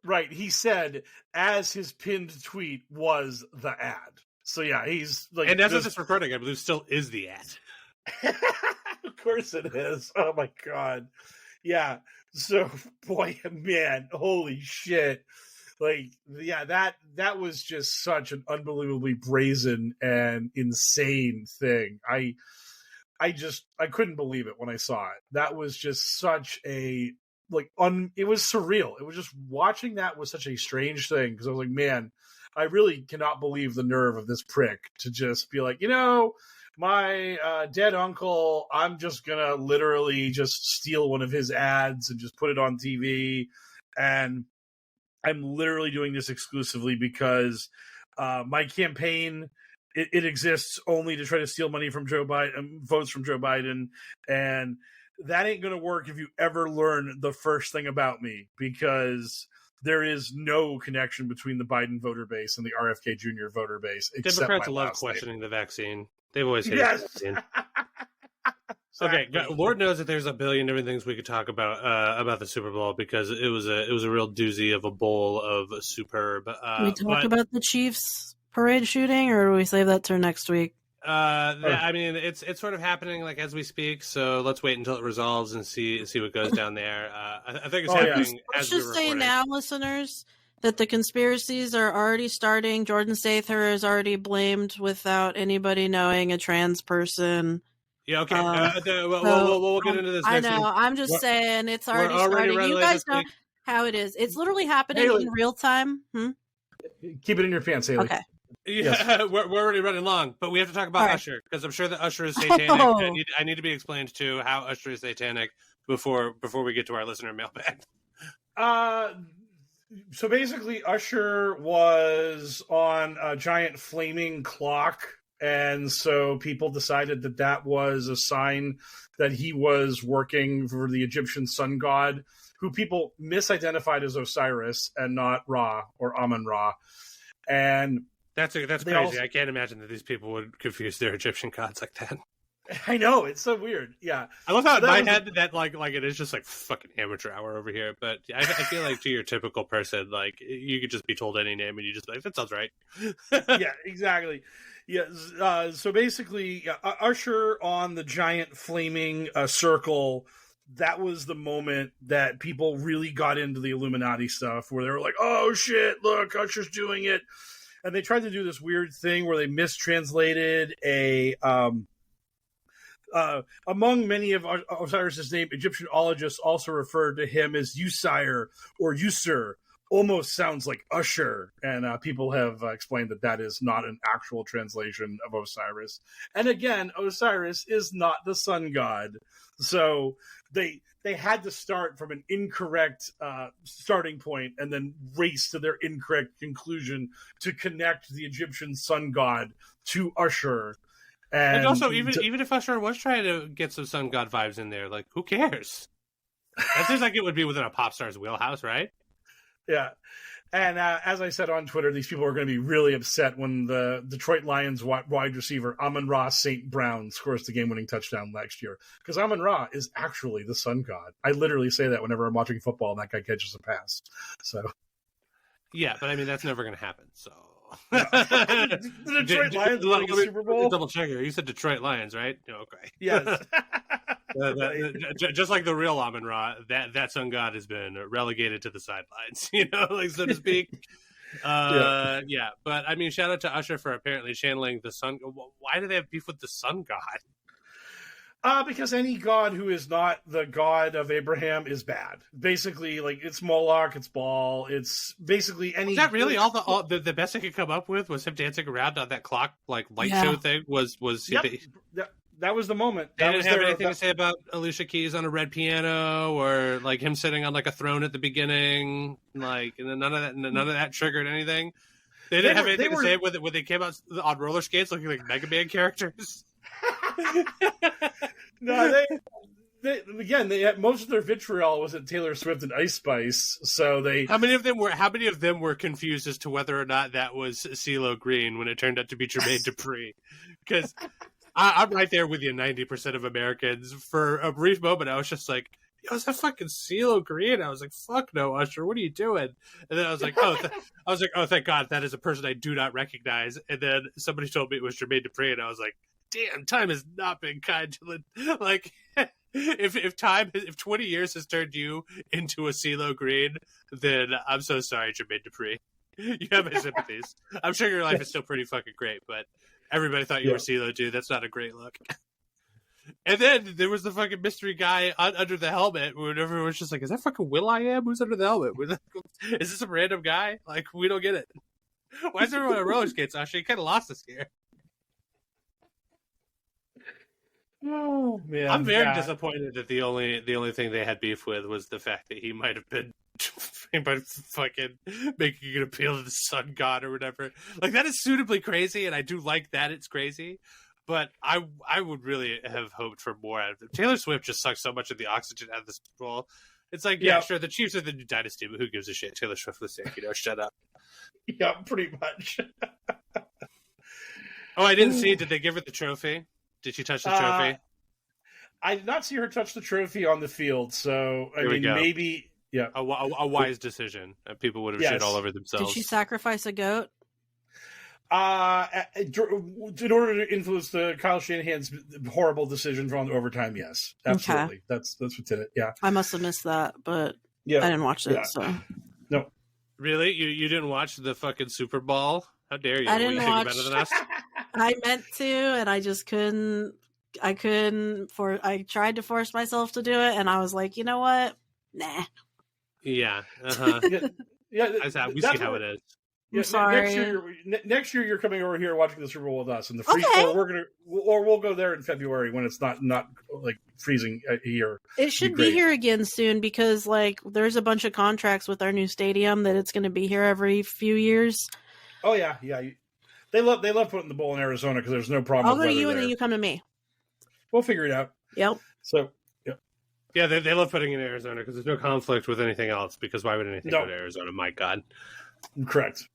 [SPEAKER 2] Right, he said, as his pinned tweet was the ad. So yeah, he's like...
[SPEAKER 4] And as of this recording, I believe still is the ad.
[SPEAKER 2] Of course it is. Oh my god. Yeah, so, boy, man, holy shit. Like, yeah, that was just such an unbelievably brazen and insane thing. I couldn't believe it when I saw it. That was just such a... it was surreal. It was just, watching that was such a strange thing, because I was like, man, I really cannot believe the nerve of this prick to just be like, my dead uncle, I'm just gonna literally just steal one of his ads and just put it on TV, and I'm literally doing this exclusively because my campaign, it exists only to try to steal money from Joe Biden, votes from Joe Biden, and that ain't going to work if you ever learn the first thing about me, because there is no connection between the Biden voter base and the RFK Jr. voter base.
[SPEAKER 4] Democrats love questioning the vaccine. They've always hated the vaccine. Okay, Lord knows that there's a billion different things we could talk about the Super Bowl, because it was a real doozy of a bowl of superb.
[SPEAKER 3] Can we talk about the Chiefs parade shooting, or do we save that till next week?
[SPEAKER 4] I mean, it's sort of happening, like, as we speak, so let's wait until it resolves and see what goes down there. I think it's happening
[SPEAKER 3] Let's
[SPEAKER 4] as we're
[SPEAKER 3] just say
[SPEAKER 4] recording.
[SPEAKER 3] now, listeners, that the conspiracies are already starting. Jordan Sather is already blamed without anybody knowing, a trans person.
[SPEAKER 4] Yeah, okay. We'll get into this next
[SPEAKER 3] I know.
[SPEAKER 4] week.
[SPEAKER 3] I'm just saying it's already starting. You guys know how it is. It's literally happening in real time.
[SPEAKER 2] Keep it in your pants, Haley.
[SPEAKER 3] Okay.
[SPEAKER 4] Yeah,
[SPEAKER 2] yes.
[SPEAKER 4] we're already running long, but we have to talk about Usher, because I'm sure that Usher is satanic. I need to be explained to how Usher is satanic before we get to our listener mailbag.
[SPEAKER 2] So basically, Usher was on a giant flaming clock, And so people decided that that was a sign that he was working for the Egyptian sun god, who people misidentified as Osiris and not Ra or Amun-Ra. And
[SPEAKER 4] that's crazy. Also, I can't imagine that these people would confuse their Egyptian gods like that.
[SPEAKER 2] I know, it's so weird. Yeah,
[SPEAKER 4] I love how in my head that like it is just like fucking amateur hour over here. But I feel like to your typical person, like you could just be told any name and you just be like, that sounds right.
[SPEAKER 2] Yeah, exactly. Yeah. So basically, Usher on the giant flaming circle. That was the moment that people really got into the Illuminati stuff, where they were like, "Oh shit! Look, Usher's doing it," and they tried to do this weird thing where they mistranslated a. Among many of Osiris's name, Egyptiologists also referred to him as Usire or Usur. Almost sounds like Usher, and people have explained that that is not an actual translation of Osiris. And again, Osiris is not the sun god, so they had to start from an incorrect starting point and then race to their incorrect conclusion to connect the Egyptian sun god to Usher.
[SPEAKER 4] And also, even if Usher was trying to get some sun god vibes in there, like, who cares? That seems like it would be within a pop star's wheelhouse, right?
[SPEAKER 2] Yeah. And as I said on Twitter, these people are going to be really upset when the Detroit Lions wide receiver Amon-Ra St. Brown scores the game-winning touchdown next year. Because Amon-Ra is actually the sun god. I literally say that whenever I'm watching football and that guy catches a pass. So,
[SPEAKER 4] yeah, but I mean, that's never going to happen, so...
[SPEAKER 2] The Detroit Lions winning a Super Bowl?
[SPEAKER 4] Double check here. You said Detroit Lions, right? Okay.
[SPEAKER 2] Yes.
[SPEAKER 4] Just like the real Amon-Ra, that sun god has been relegated to the sidelines, like so to speak. Yeah. But I mean, shout out to Usher for apparently channeling the sun. Why do they have beef with the sun god?
[SPEAKER 2] Because any god who is not the god of Abraham is bad. Basically, like, it's Moloch, it's Baal, it's basically any...
[SPEAKER 4] Is that really all the best I could come up with was him dancing around on that clock, like, light show thing?
[SPEAKER 2] That was the moment.
[SPEAKER 4] They didn't have anything to say about Alicia Keys on a red piano, or, like, him sitting on, like, a throne at the beginning, like, and then none of that triggered anything. They didn't have anything to say when they came out on roller skates looking like Mega Man characters.
[SPEAKER 2] No, they had most of their vitriol was at Taylor Swift and Ice Spice. So how
[SPEAKER 4] many of them were confused as to whether or not that was CeeLo Green when it turned out to be Jermaine Dupri? Because I'm right there with you. 90% of Americans. For a brief moment, I was just like, "Yo, is that fucking CeeLo Green?" I was like, "Fuck no, Usher, what are you doing?" And then I was like, "Oh, thank God, that is a person I do not recognize." And then somebody told me it was Jermaine Dupri, and I was like, damn, time has not been kind to like if 20 years has turned you into a CeeLo Green, then I'm so sorry, Jermaine Dupri. You have my sympathies. I'm sure your life is still pretty fucking great, but everybody thought you were CeeLo, dude. That's not a great look. And then there was the fucking mystery guy under the helmet where everyone was just like, is that fucking Will.i.am? Who's under the helmet? Is this some random guy? Like, we don't get it. Why is everyone on roller skates, Asha? You kind of lost us here.
[SPEAKER 2] Oh man!
[SPEAKER 4] I'm very disappointed that the only thing they had beef with was the fact that he might have been fucking making an appeal to the sun god or whatever. Like, that is suitably crazy, and I do like that it's crazy. But I would really have hoped for more out of them. Taylor Swift just sucks so much of the oxygen out of this role. It's like, yeah, sure, the Chiefs are the new dynasty, but who gives a shit? Taylor Swift was sick, shut up.
[SPEAKER 2] Yeah, pretty much.
[SPEAKER 4] Oh, I didn't see. Did they give her the trophy? Did she touch the trophy?
[SPEAKER 2] I did not see her touch the trophy on the field, so I mean, maybe, yeah.
[SPEAKER 4] A wise decision. People would have shit all over themselves.
[SPEAKER 3] Did she sacrifice a goat?
[SPEAKER 2] In order to influence Kyle Shanahan's horrible decision from the overtime, yes. Absolutely. Okay. That's what's in it, yeah.
[SPEAKER 3] I must have missed that, but I didn't watch it, so.
[SPEAKER 2] No.
[SPEAKER 4] Really? You didn't watch the fucking Super Bowl? How dare you?
[SPEAKER 3] I didn't watch.
[SPEAKER 4] Better than us?
[SPEAKER 3] I meant to, and I just couldn't. I tried to force myself to do it, and I was like, you know what? Nah.
[SPEAKER 4] Yeah. Uh-huh. Yeah. We see how it is.
[SPEAKER 3] I'm sorry.
[SPEAKER 2] Next year, you're coming over here watching the Super Bowl with us, and the freeze. Okay. We'll go there in February when it's not like freezing here.
[SPEAKER 3] It should be here again soon because like there's a bunch of contracts with our new stadium that it's going to be here every few years.
[SPEAKER 2] Oh yeah. They love putting the bull in Arizona because there's no problem.
[SPEAKER 3] I'll go to you and then you come to me.
[SPEAKER 2] We'll figure it out.
[SPEAKER 3] Yep.
[SPEAKER 2] So,
[SPEAKER 4] yeah, they love putting it in Arizona because there's no conflict with anything else. Because why would anything go to Arizona? My God.
[SPEAKER 2] Correct.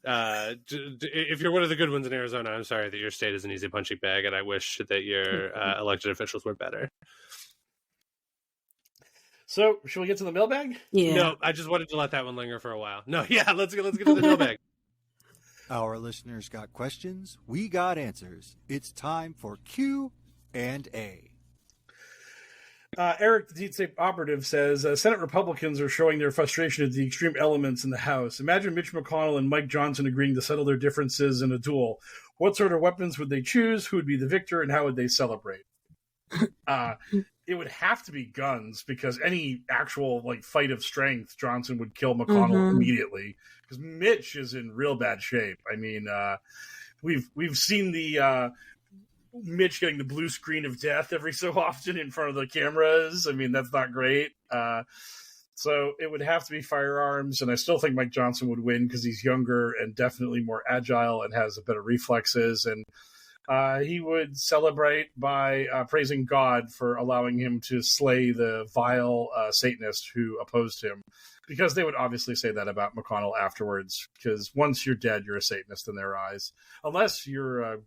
[SPEAKER 4] If you're one of the good ones in Arizona, I'm sorry that your state is an easy punching bag, and I wish that your elected officials were better.
[SPEAKER 2] So, should we get to the mailbag?
[SPEAKER 3] Yeah.
[SPEAKER 4] No, I just wanted to let that one linger for a while. No, yeah, let's get to the mailbag.
[SPEAKER 1] Our listeners got questions, we got answers. It's time for Q&A.
[SPEAKER 2] Eric, the Deep State operative, says Senate Republicans are showing their frustration at the extreme elements in the House. Imagine Mitch McConnell and Mike Johnson agreeing to settle their differences in a duel. What sort of weapons would they choose? Who would be the victor, and how would they celebrate? It would have to be guns, because any actual fight of strength, Johnson would kill McConnell immediately, because Mitch is in real bad shape. I mean, we've seen the Mitch getting the blue screen of death every so often in front of the cameras. I mean, that's not great. So it would have to be firearms, and I still think Mike Johnson would win because he's younger and definitely more agile and has better reflexes. And he would celebrate by praising God for allowing him to slay the vile Satanist who opposed him, because they would obviously say that about McConnell afterwards, because once you're dead, you're a Satanist in their eyes. Unless you're a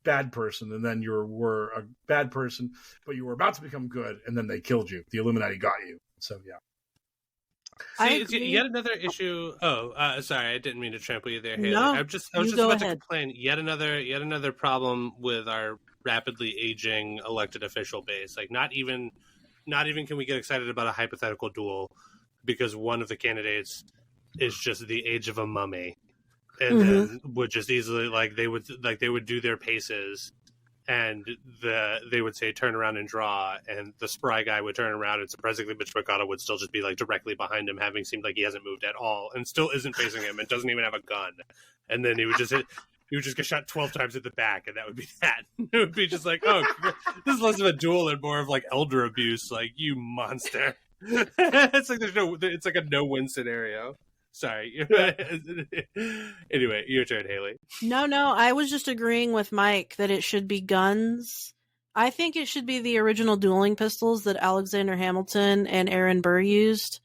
[SPEAKER 2] bad person, and then you were a bad person, but you were about to become good, and then they killed you. The Illuminati got you. So, yeah.
[SPEAKER 4] Yet another issue. Sorry, I didn't mean to trample you there, Haley.
[SPEAKER 3] No,
[SPEAKER 4] I was just about to complain. Yet another problem with our rapidly aging elected official base. Not even can we get excited about a hypothetical duel because one of the candidates is just the age of a mummy, and then would just easily they would do their paces. And they would say, turn around and draw, and the spry guy would turn around, and surprisingly, Mitch McConnell would still just be directly behind him, having seemed like he hasn't moved at all, and still isn't facing him, and doesn't even have a gun. And then he would just get shot 12 times at the back, and that would be that. It would be just this is less of a duel and more of elder abuse, you monster. It's like a no-win scenario. Sorry. Anyway, your turn, Haley.
[SPEAKER 3] No, I was just agreeing with Mike that it should be guns. I think it should be the original dueling pistols that Alexander Hamilton and Aaron Burr used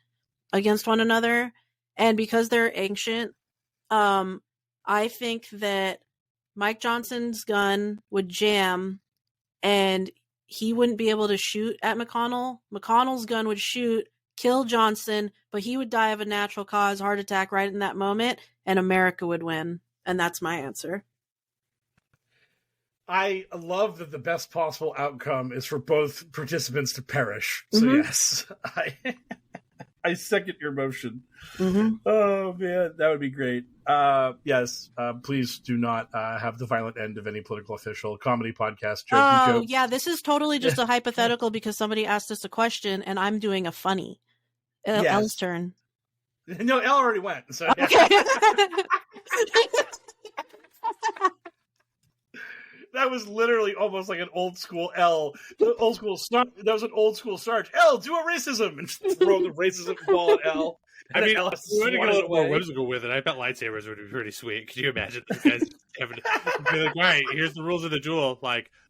[SPEAKER 3] against one another. And because they're ancient, I think that Mike Johnson's gun would jam and he wouldn't be able to shoot at McConnell. McConnell's gun would shoot, kill Johnson, but he would die of a natural cause, heart attack, right in that moment, and America would win. And that's my answer.
[SPEAKER 2] I love that the best possible outcome is for both participants to perish. So yes, I second your motion. Oh man, that would be great. Yes, please do not have the violent end of any political official. Comedy podcast joke.
[SPEAKER 3] Yeah, this is totally just a hypothetical because somebody asked us a question and I'm doing a funny. Elle's turn.
[SPEAKER 2] No, Elle already went. So yeah.
[SPEAKER 3] Okay.
[SPEAKER 2] That was literally almost like an old school Elle. That was an old school Sarge. Elle, do a racism, and just throw the racism ball at Elle.
[SPEAKER 4] I mean, we want to go a little more whimsical with it. I bet lightsabers would be pretty sweet. Could you imagine those guys having to be all right, here's the rules of the duel.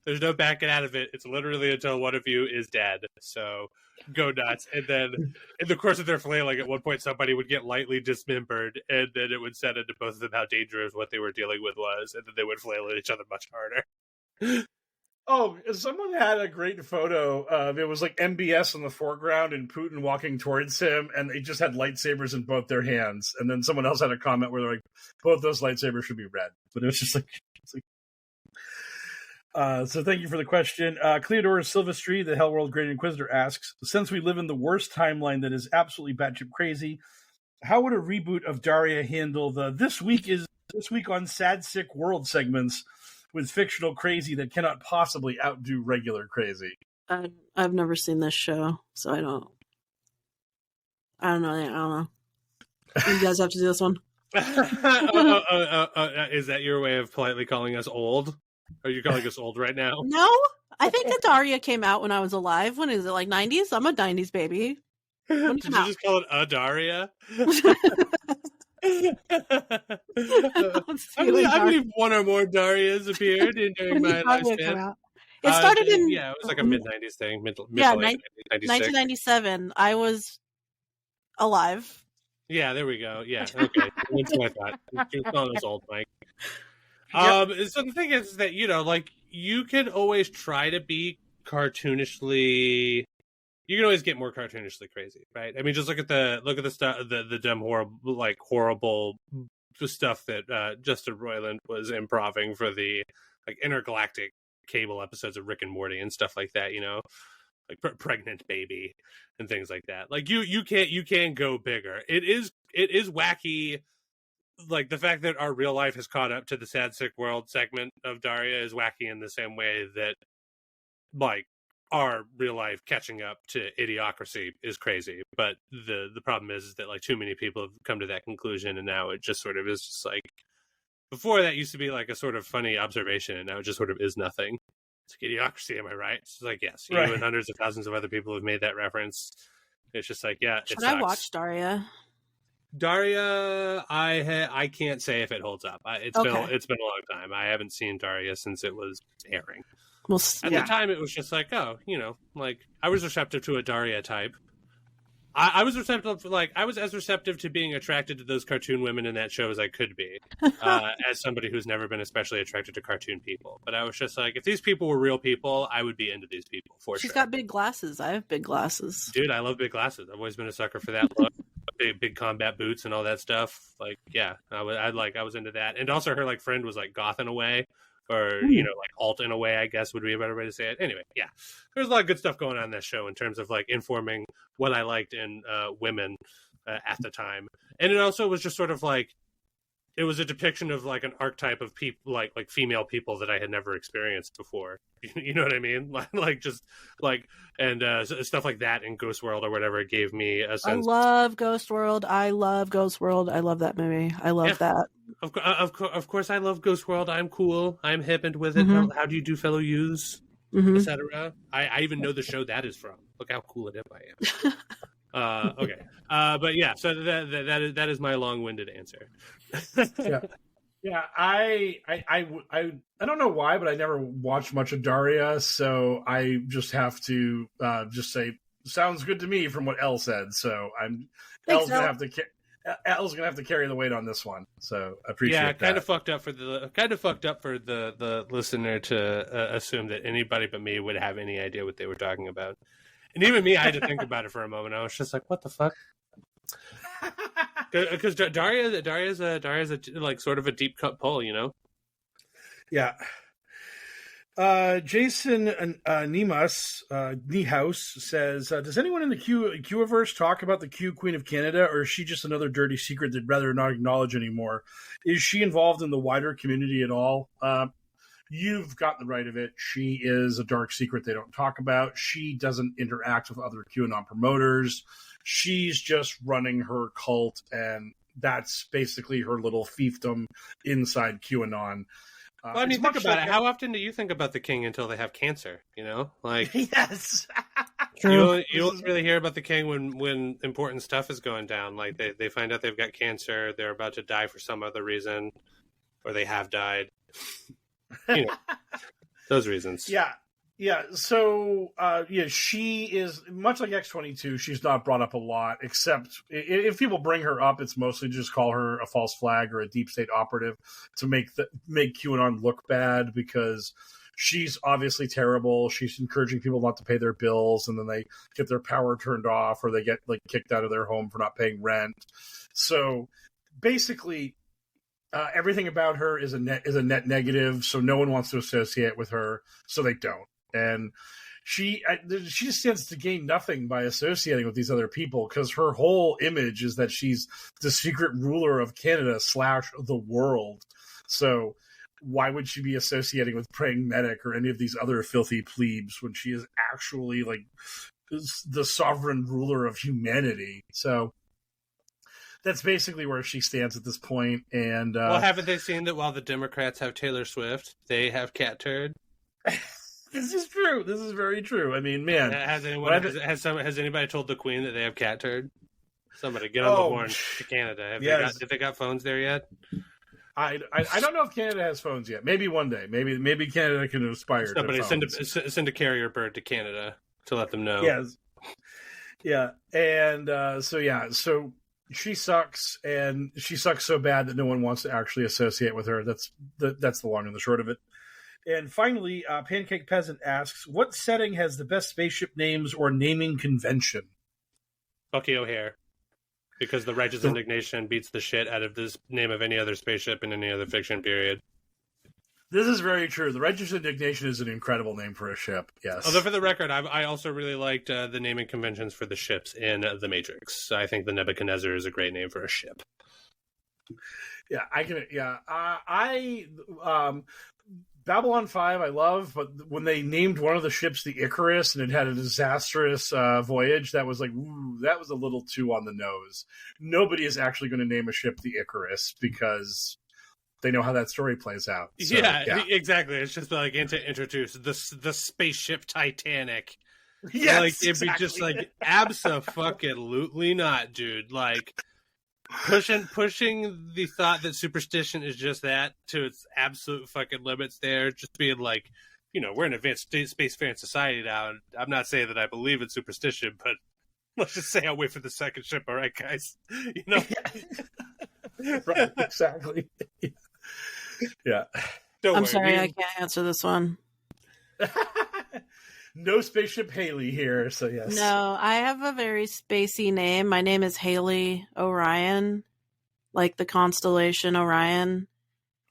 [SPEAKER 4] There's no backing out of it. It's literally until one of you is dead. So go nuts. And then in the course of their flailing, at one point somebody would get lightly dismembered, and then it would set into both of them how dangerous what they were dealing with was, and then they would flail at each other much harder.
[SPEAKER 2] Oh, someone had a great photo of it was MBS in the foreground and Putin walking towards him, and they just had lightsabers in both their hands. And then someone else had a comment where they're both those lightsabers should be red. But it was just so thank you for the question. Cleodorus Silvestri, the HellwQrld Great Inquisitor, asks, since we live in the worst timeline that is absolutely batshit crazy, how would a reboot of Daria handle the This Week on Sad Sick World segments with fictional crazy that cannot possibly outdo regular crazy?
[SPEAKER 3] I've never seen this show, so I don't know. You guys have to do this one.
[SPEAKER 4] Is that your way of politely calling us old? Are you calling us old right now?
[SPEAKER 3] No, I think that Daria came out when I was alive. When is it, 90s? I'm a 90s baby.
[SPEAKER 4] Did you just call it a Daria? I believe one or more Darias appeared during my lifespan.
[SPEAKER 3] It started in
[SPEAKER 4] it was like a mid-90s thing, mid
[SPEAKER 3] 1997. I was alive.
[SPEAKER 4] Yeah, there we go. Yeah, okay. That's what I thought. You're calling us old, Mike. So the thing is that, you can always try to be cartoonishly. You can always get more cartoonishly crazy, right? I mean, just look at the stuff, the dumb, horrible stuff that Justin Roiland was improving for the intergalactic cable episodes of Rick and Morty and stuff like that. Like pregnant baby and things like that. Like you can go bigger. It is wacky. Like the fact that our real life has caught up to the Sad Sick World segment of Daria is wacky in the same way that like our real life catching up to Idiocracy is crazy. But the problem is that like too many people have come to that conclusion, and now it just sort of is just like, before that used to be like a sort of funny observation, and now it just sort of is nothing. It's like, Idiocracy, am I right? It's like, yes, you and hundreds of thousands of other people have made that reference. It's just like, yeah,
[SPEAKER 3] Should I watch Daria?
[SPEAKER 4] Daria, I can't say if it holds up. It's been a long time. I haven't seen Daria since it was airing. At the time, it was just like, I was receptive to a Daria type. I was receptive, I was as receptive to being attracted to those cartoon women in that show as I could be, as somebody who's never been especially attracted to cartoon people. But I was just like, if these people were real people, I would be into these people for sure.
[SPEAKER 3] She's got big glasses. I have big glasses.
[SPEAKER 4] Dude, I love big glasses. I've always been a sucker for that look. Big combat boots and all that stuff. Like, yeah, I was into that. And also her friend was goth in a way, or alt in a way, I guess would be a better way to say it. Anyway, yeah, there's a lot of good stuff going on in this show in terms of informing what I liked in women at the time. And it also was just sort of it was a depiction of an archetype of people, like female people that I had never experienced before. You know what I mean? And stuff like that in Ghost World or whatever. It gave me a sense.
[SPEAKER 3] I love Ghost World. I love that movie. I love that.
[SPEAKER 4] Of course, I love Ghost World. I'm cool. I'm hip and with it. Mm-hmm. How do you do, fellow youths, etc. I even know the show that is from. Look how cool and hip I am. Okay. But yeah, so that is my long-winded answer.
[SPEAKER 2] Yeah. I don't know why, but I never watched much of Daria, so I just have to just say sounds good to me from what Elle said. So Elle's gonna have to carry the weight on this one. So I appreciate that.
[SPEAKER 4] Yeah, kind of fucked up for the listener to assume that anybody but me would have any idea what they were talking about. And even me, I had to think about it for a moment. I was just like, "What the fuck?" Because Daria's sort of a deep cut pull,
[SPEAKER 2] Yeah. Jason Niehaus says, "Does anyone in the Q-averse talk about the Q Queen of Canada, or is she just another dirty secret they'd rather not acknowledge anymore? Is she involved in the wider community at all?" You've got the right of it. She is a dark secret they don't talk about. She doesn't interact with other QAnon promoters. She's just running her cult, and that's basically her little fiefdom inside QAnon.
[SPEAKER 4] Well, I mean, think about it. How often do you think about the king until they have cancer?
[SPEAKER 2] Yes.
[SPEAKER 4] You don't really hear about the king when important stuff is going down. Like they find out they've got cancer, they're about to die for some other reason, or they have died. Those reasons.
[SPEAKER 2] Yeah. So, she is much like X-22. She's not brought up a lot, except if people bring her up, it's mostly just call her a false flag or a deep state operative to make QAnon look bad, because she's obviously terrible. She's encouraging people not to pay their bills, and then they get their power turned off, or they get kicked out of their home for not paying rent. So basically, everything about her is a net negative, so no one wants to associate with her, so they don't. And she just stands to gain nothing by associating with these other people, because her whole image is that she's the secret ruler of Canada / the world. So why would she be associating with Praying Medic or any of these other filthy plebes when she is actually the sovereign ruler of humanity? So that's basically where she stands at this point. And
[SPEAKER 4] well, haven't they seen that while the Democrats have Taylor Swift, they have Cat Turd?
[SPEAKER 2] This is true. This is very true. I mean, man,
[SPEAKER 4] has anybody told the Queen that they have Cat Turd? Somebody get on the horn to Canada. Have they got phones there yet?
[SPEAKER 2] I don't know if Canada has phones yet. Maybe one day. Maybe Canada can aspire.
[SPEAKER 4] Somebody send a carrier bird to Canada to let them know.
[SPEAKER 2] Yes. Yeah, and so she sucks, and she sucks so bad that no one wants to actually associate with her. That's the long and the short of it. And finally, Pancake Peasant asks, what setting has the best spaceship names or naming convention?
[SPEAKER 4] Bucky O'Hare. Because the righteous indignation beats the shit out of this name of any other spaceship in any other fiction period.
[SPEAKER 2] This is very true. The righteous indignation is an incredible name for a ship, yes.
[SPEAKER 4] Although, for the record, I also really liked the naming conventions for the ships in The Matrix. I think the Nebuchadnezzar is a great name for a ship.
[SPEAKER 2] Yeah, Babylon 5 I love, but when they named one of the ships the Icarus and it had a disastrous voyage, that was like, ooh, that was a little too on the nose. Nobody is actually going to name a ship the Icarus because they know how that story plays out. So,
[SPEAKER 4] yeah, exactly. It's just like to introduce the spaceship Titanic.
[SPEAKER 2] Yes,
[SPEAKER 4] like it'd be just like abso-fucking-lutely not, dude. Like pushing the thought that superstition is just that to its absolute fucking limits. There, just being like, we're an advanced spacefaring society now. And I'm not saying that I believe in superstition, but let's just say I'll wait for the second ship. All right, guys.
[SPEAKER 2] Right, exactly. Yeah.
[SPEAKER 3] I'm sorry, I can't answer this one.
[SPEAKER 2] No spaceship Haley here, so yes.
[SPEAKER 3] No, I have a very spacey name. My name is Haley Orion, like the constellation Orion.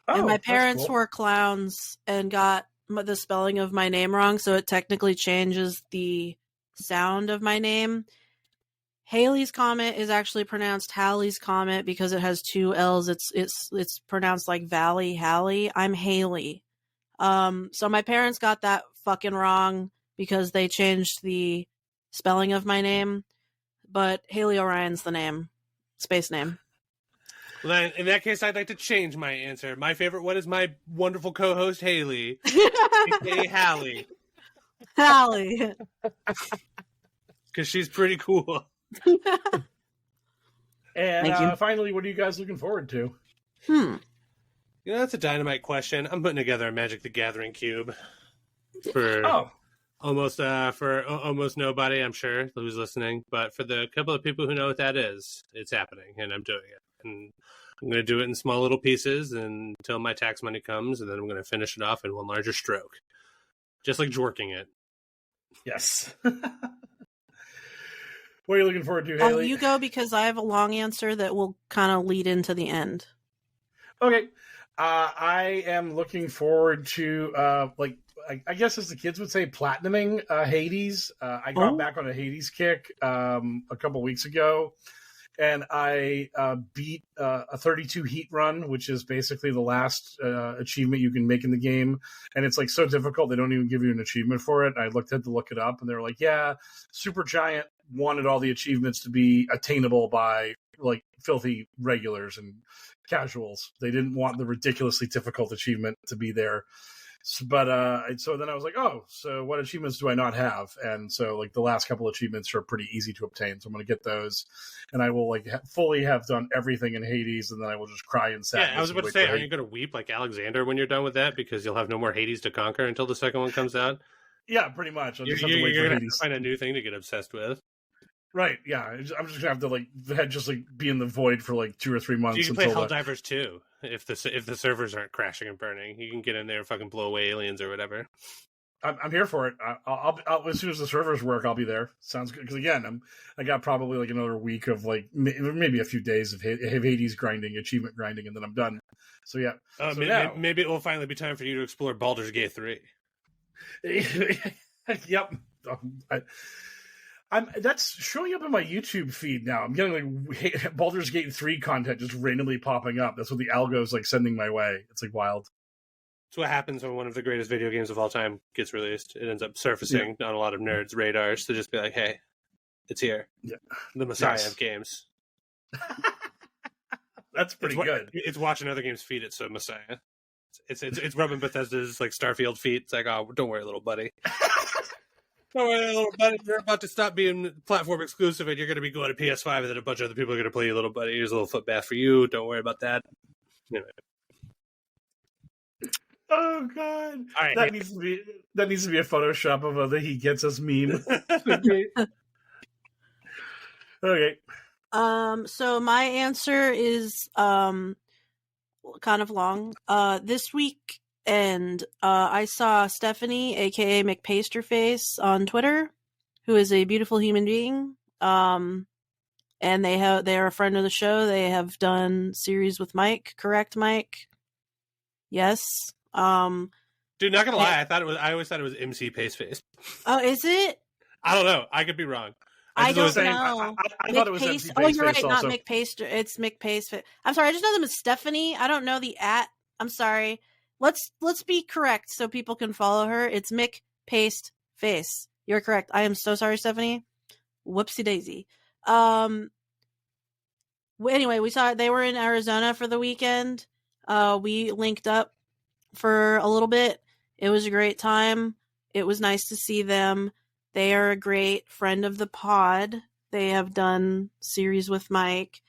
[SPEAKER 3] And my parents were clowns and got the spelling of my name wrong, so it technically changes the sound of my name. Halley's Comet is actually pronounced Halley's Comet because it has two L's. It's pronounced like Valley Halley. I'm Haley. So my parents got that fucking wrong because they changed the spelling of my name. But Haley Orion's the name. Space name.
[SPEAKER 4] Well, in that case, I'd like to change my answer. My favorite one is my wonderful co-host, Haley. Hey, Hallie.
[SPEAKER 3] Hallie.
[SPEAKER 4] Because she's pretty cool.
[SPEAKER 2] And finally, what are you guys looking forward to?
[SPEAKER 4] That's a dynamite question. I'm putting together a Magic the Gathering cube for almost nobody, I'm sure, who's listening. But for the couple of people who know what that is, it's happening, and I'm doing it. And I'm going to do it in small little pieces until my tax money comes, and then I'm going to finish it off in one larger stroke, just like jorking it.
[SPEAKER 2] Yes. What are you looking forward to, Haley?
[SPEAKER 3] You go, because I have a long answer that will kind of lead into the end.
[SPEAKER 2] Okay. I am looking forward to, I guess as the kids would say, platinuming Hades. I got back on a Hades kick a couple weeks ago, and I beat a 32 heat run, which is basically the last achievement you can make in the game. And it's like so difficult, they don't even give you an achievement for it. I had to look it up, and they were like, yeah, Supergiant wanted all the achievements to be attainable by like filthy regulars and casuals. They didn't want the ridiculously difficult achievement to be there. So then I was like, so what achievements do I not have? And so like the last couple achievements are pretty easy to obtain. So I'm going to get those, and I will fully have done everything in Hades, and then I will just cry and sadness.
[SPEAKER 4] Yeah, I was about to say, are you going to weep like Alexander when you're done with that, because you'll have no more Hades to conquer until the second one comes out?
[SPEAKER 2] Yeah, pretty much.
[SPEAKER 4] You're going to find a new thing to get obsessed with.
[SPEAKER 2] Right, yeah. I'm just going to have to be in the void for 2 or 3 months.
[SPEAKER 4] You can play Helldivers too. If the servers aren't crashing and burning, you can get in there and fucking blow away aliens or whatever.
[SPEAKER 2] I'm here for it. I'll as soon as the servers work, I'll be there. Sounds good. Because again, I got probably another week of maybe a few days of Hades grinding, achievement grinding, and then I'm done. So yeah.
[SPEAKER 4] Maybe it will finally be time for you to explore Baldur's Gate 3.
[SPEAKER 2] Yep. That's showing up in my YouTube feed now. I'm getting Baldur's Gate 3 content just randomly popping up. That's what the algo's sending my way. It's wild.
[SPEAKER 4] It's what happens when one of the greatest video games of all time gets released. It ends up surfacing on a lot of nerds' radars to just be like, hey, it's here. Yeah. The Messiah of games.
[SPEAKER 2] That's pretty good.
[SPEAKER 4] It's watching other games feed it, so Messiah. It's rubbing Bethesda's Starfield feet. It's like, oh, don't worry, little buddy. Don't worry, little buddy. You're about to stop being platform exclusive, and you're going to be going to PS5, and then a bunch of other people are going to play you, little buddy. Here's a little foot bath for you. Don't worry about that. Anyway.
[SPEAKER 2] Oh God!
[SPEAKER 4] All right,
[SPEAKER 2] that needs to be a Photoshop of the "he gets us" meme. Okay.
[SPEAKER 3] So my answer is kind of long. This week I saw Stephanie, aka McPasterface, on Twitter, who is a beautiful human being. And they are a friend of the show. They have done series with Mike, correct, Mike? Yes.
[SPEAKER 4] Dude, not gonna lie, I always thought it was MC Paceface.
[SPEAKER 3] Oh, is it?
[SPEAKER 4] I don't know. I could be wrong.
[SPEAKER 3] I don't know.
[SPEAKER 2] I thought it was MC Paceface.
[SPEAKER 3] Oh, you're right.
[SPEAKER 2] Also.
[SPEAKER 3] Not Mick Paster. It's Mick Paceface. I'm sorry. I just know them as Stephanie. I don't know the @ I'm sorry. Let's be correct so people can follow her. It's Mick Paceface. You're correct. I am so sorry, Stephanie. Whoopsie daisy. Anyway, we saw they were in Arizona for the weekend. We linked up for a little bit. It was a great time. It was nice to see them. They are a great friend of the pod. They have done series with Mike.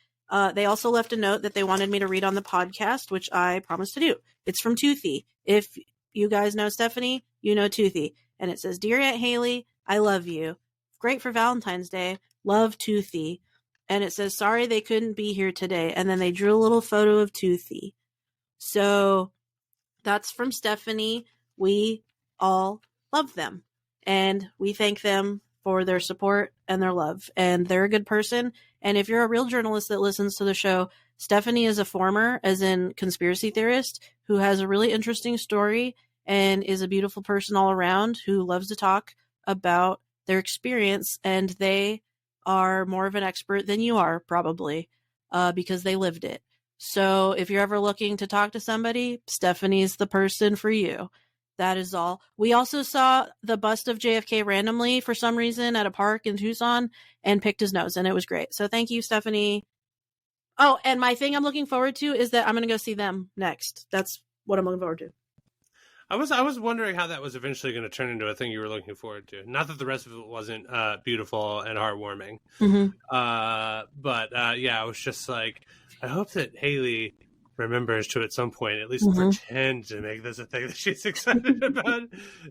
[SPEAKER 3] They also left a note that they wanted me to read on the podcast, which I promised to do. It's from Toothy. If you guys know Stephanie, you know Toothy. And it says, "Dear Aunt Haley, I love you. Great for Valentine's Day. Love, Toothy." And it says, "Sorry they couldn't be here today." And then they drew a little photo of Toothy. So that's from Stephanie. We all love them. And we thank them for their support and their love. And they're a good person. And if you're a real journalist that listens to the show, Stephanie is a former, as in conspiracy theorist, who has a really interesting story and is a beautiful person all around who loves to talk about their experience. And they are more of an expert than you are, probably, because they lived it. So if you're ever looking to talk to somebody, Stephanie's the person for you. That is all. We also saw the bust of JFK randomly for some reason at a park in Tucson and picked his nose, and it was great. So thank you, Stephanie. Oh, and my thing I'm looking forward to is that I'm going to go see them next. That's what I'm looking forward to.
[SPEAKER 4] I was wondering how that was eventually going to turn into a thing you were looking forward to. Not that the rest of it wasn't beautiful and heartwarming.
[SPEAKER 3] Mm-hmm.
[SPEAKER 4] But yeah, I was just like, I hope that Haley remembers to at some point at least pretend to make this a thing that she's excited about,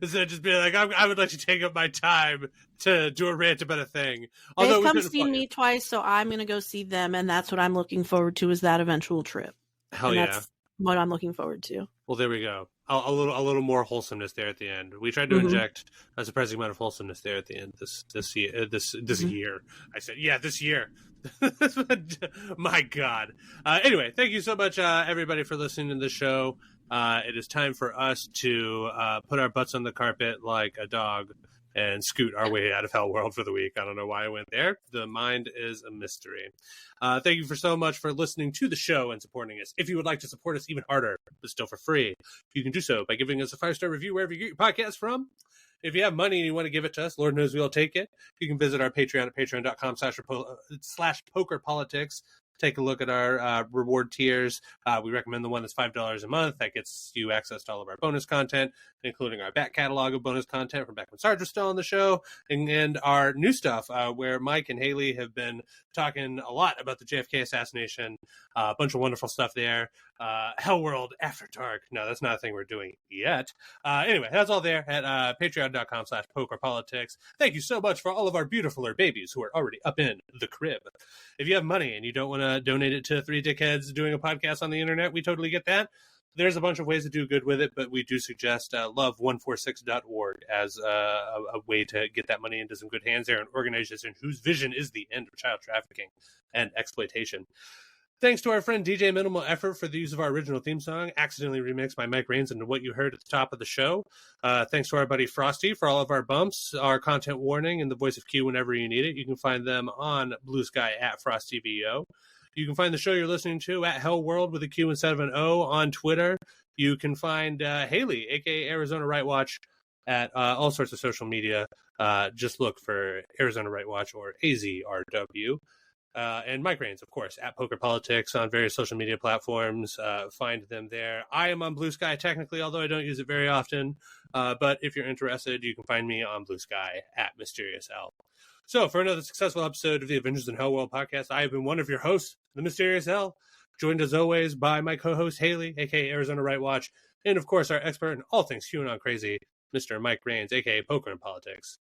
[SPEAKER 4] instead of just being like, I would like to take up my time to do a rant about a thing.
[SPEAKER 3] They've come see me twice, so I'm going to go see them, and that's what I'm looking forward to, is that eventual trip.
[SPEAKER 4] Hell yeah.
[SPEAKER 3] That's what I'm looking forward to.
[SPEAKER 4] Well, there we go. A little more wholesomeness there at the end. We tried to inject a surprising amount of wholesomeness there at the end this year. This year, I said, yeah, this year. My God. Anyway, thank you so much, everybody, for listening to the show. It is time for us to put our butts on the carpet like a dog and scoot our way out of HellwQrld for the week. I don't know why I went there. The mind is a mystery. Thank you so much for listening to the show and supporting us. If you would like to support us even harder, but still for free, you can do so by giving us a 5-star review wherever you get your podcast from. If you have money and you want to give it to us, Lord knows we'll take it. You can visit our Patreon at patreon.com/pokerpolitics. Take a look at our reward tiers. We recommend the one that's $5 a month. That gets you access to all of our bonus content, including our back catalog of bonus content from back when Sarge was still on the show, and our new stuff, where Mike and Haley have been talking a lot about the JFK assassination. A bunch of wonderful stuff there. HellwQrld After Dark. No, that's not a thing we're doing yet. Anyway, that's all there at patreon.com/pokerpolitics. Thank you so much for all of our beautifuler babies who are already up in the crib. If you have money and you don't want to donate it to 3 dickheads doing a podcast on the internet, we totally get that. There's a bunch of ways to do good with it, but we do suggest love146.org as a way to get that money into some good hands there, an organization whose vision is the end of child trafficking and exploitation. Thanks to our friend DJ Minimal Effort for the use of our original theme song, accidentally remixed by Mike Rains into what you heard at the top of the show. Thanks to our buddy Frosty for all of our bumps, our content warning, and the voice of Q whenever you need it. You can find them on Blue Sky at FrostyVO. You can find the show you're listening to at HellwQrld with a Q instead of an O on Twitter. You can find Haley, a.k.a. Arizona Right Watch, at all sorts of social media. Just look for Arizona Right Watch or AZRW. And Mike Raines, of course, at Poker Politics on various social media platforms. Find them there. I am on Blue Sky technically, although I don't use it very often. But if you're interested, you can find me on Blue Sky at Mysterious L. So for another successful episode of the Adventures in HellwQrld podcast, I have been one of your hosts, the Mysterious L, joined as always by my co-host Haley, aka Arizona Right Watch, and of course our expert in all things QAnon crazy, Mr. Mike Raines, aka Poker and Politics.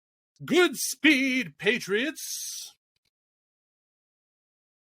[SPEAKER 4] Good speed, Patriots!